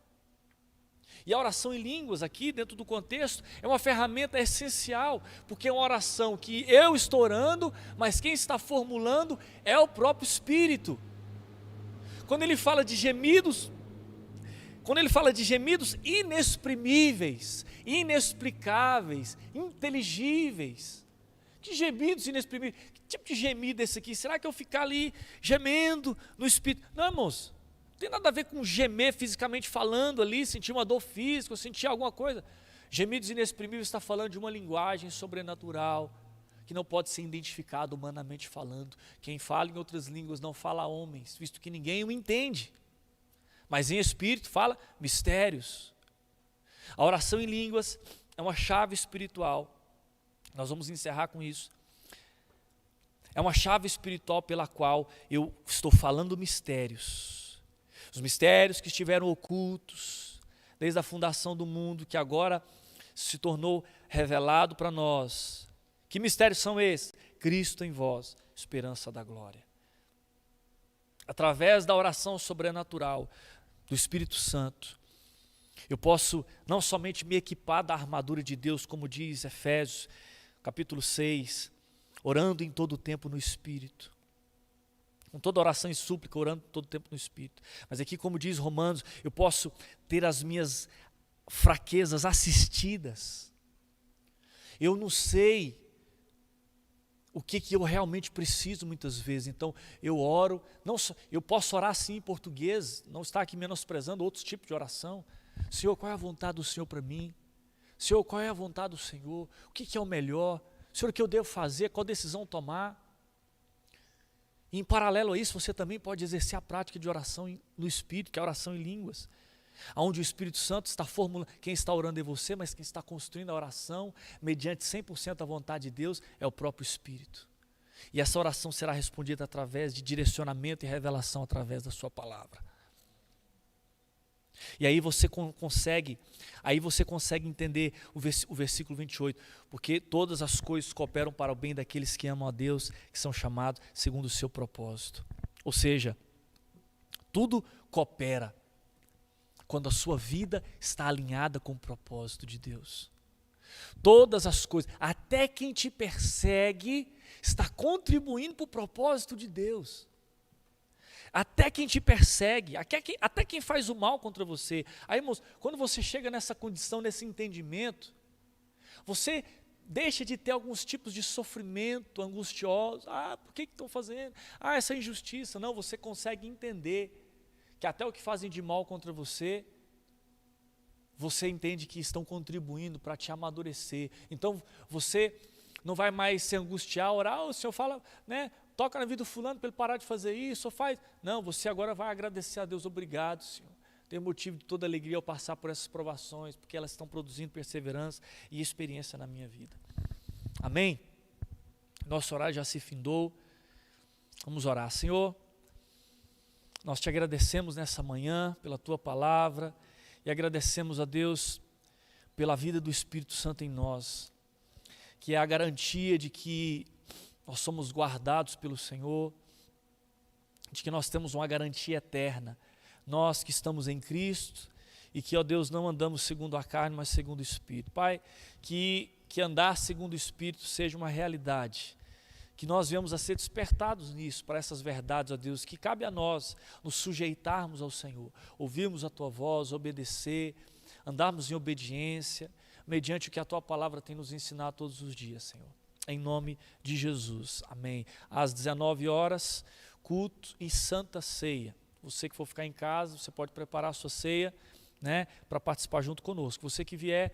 E a oração em línguas aqui, dentro do contexto, é uma ferramenta essencial, porque é uma oração que eu estou orando, mas quem está formulando é o próprio Espírito. Quando ele fala de gemidos inexprimíveis, inexplicáveis, inteligíveis, que gemidos inexprimíveis, que tipo de gemido é esse aqui? Será que eu ficar ali gemendo no Espírito? Não, irmãos, não tem nada a ver com gemer fisicamente falando ali, sentir uma dor física, ou sentir alguma coisa. Gemidos inexprimíveis está falando de uma linguagem sobrenatural, que não pode ser identificado humanamente falando. Quem fala em outras línguas não fala a homens, visto que ninguém o entende. Mas em espírito fala mistérios. A oração em línguas é uma chave espiritual. Nós vamos encerrar com isso. É uma chave espiritual pela qual eu estou falando mistérios. Os mistérios que estiveram ocultos desde a fundação do mundo, que agora se tornou revelado para nós. Que mistérios são esses? Cristo em vós, esperança da glória. Através da oração sobrenatural do Espírito Santo, eu posso não somente me equipar da armadura de Deus, como diz Efésios, capítulo 6, orando em todo o tempo no Espírito. com toda oração e súplica, orando todo o tempo no Espírito. Mas aqui, como diz Romanos, eu posso ter as minhas fraquezas assistidas. Eu não sei o que eu realmente preciso muitas vezes, então eu oro, eu posso orar sim em português, não está aqui menosprezando outros tipos de oração. Senhor, qual é a vontade do Senhor para mim? Senhor, qual é a vontade do Senhor? O que é o melhor? Senhor, o que eu devo fazer? Qual decisão tomar? E em paralelo a isso, você também pode exercer a prática de oração no Espírito, que é a oração em línguas, onde o Espírito Santo está formulando, quem está orando é você, mas quem está construindo a oração, mediante 100% a vontade de Deus, é o próprio Espírito. E essa oração será respondida através de direcionamento e revelação através da sua palavra. E aí você consegue entender o versículo 28, porque todas as coisas cooperam para o bem daqueles que amam a Deus, que são chamados segundo o seu propósito. Ou seja, tudo coopera quando a sua vida está alinhada com o propósito de Deus. Todas as coisas, até quem te persegue, está contribuindo para o propósito de Deus. Até quem te persegue, até quem faz o mal contra você. Aí, irmãos, quando você chega nessa condição, nesse entendimento, você deixa de ter alguns tipos de sofrimento angustioso. Por que estão fazendo? Essa injustiça. Não, você consegue entender que até o que fazem de mal contra você, você entende que estão contribuindo para te amadurecer. Então, você não vai mais se angustiar, orar, o Senhor fala, né? Toca na vida do fulano para ele parar de fazer isso, ou faz. Não, você agora vai agradecer a Deus, obrigado, Senhor. Tenho motivo de toda alegria ao passar por essas provações, porque elas estão produzindo perseverança e experiência na minha vida. Amém? Nosso horário já se findou. Vamos orar. Senhor, nós te agradecemos nessa manhã pela tua palavra e agradecemos a Deus pela vida do Espírito Santo em nós, que é a garantia de que nós somos guardados pelo Senhor, de que nós temos uma garantia eterna, nós que estamos em Cristo e que, ó Deus, não andamos segundo a carne, mas segundo o Espírito. Pai, que andar segundo o Espírito seja uma realidade, que nós venhamos a ser despertados nisso, para essas verdades, ó Deus, que cabe a nós nos sujeitarmos ao Senhor, ouvirmos a Tua voz, obedecer, andarmos em obediência, mediante o que a Tua palavra tem nos ensinado todos os dias, Senhor. Em nome de Jesus, amém. Às 19 horas, culto e santa ceia. Você que for ficar em casa, você pode preparar a sua ceia, né, para participar junto conosco. Você que vier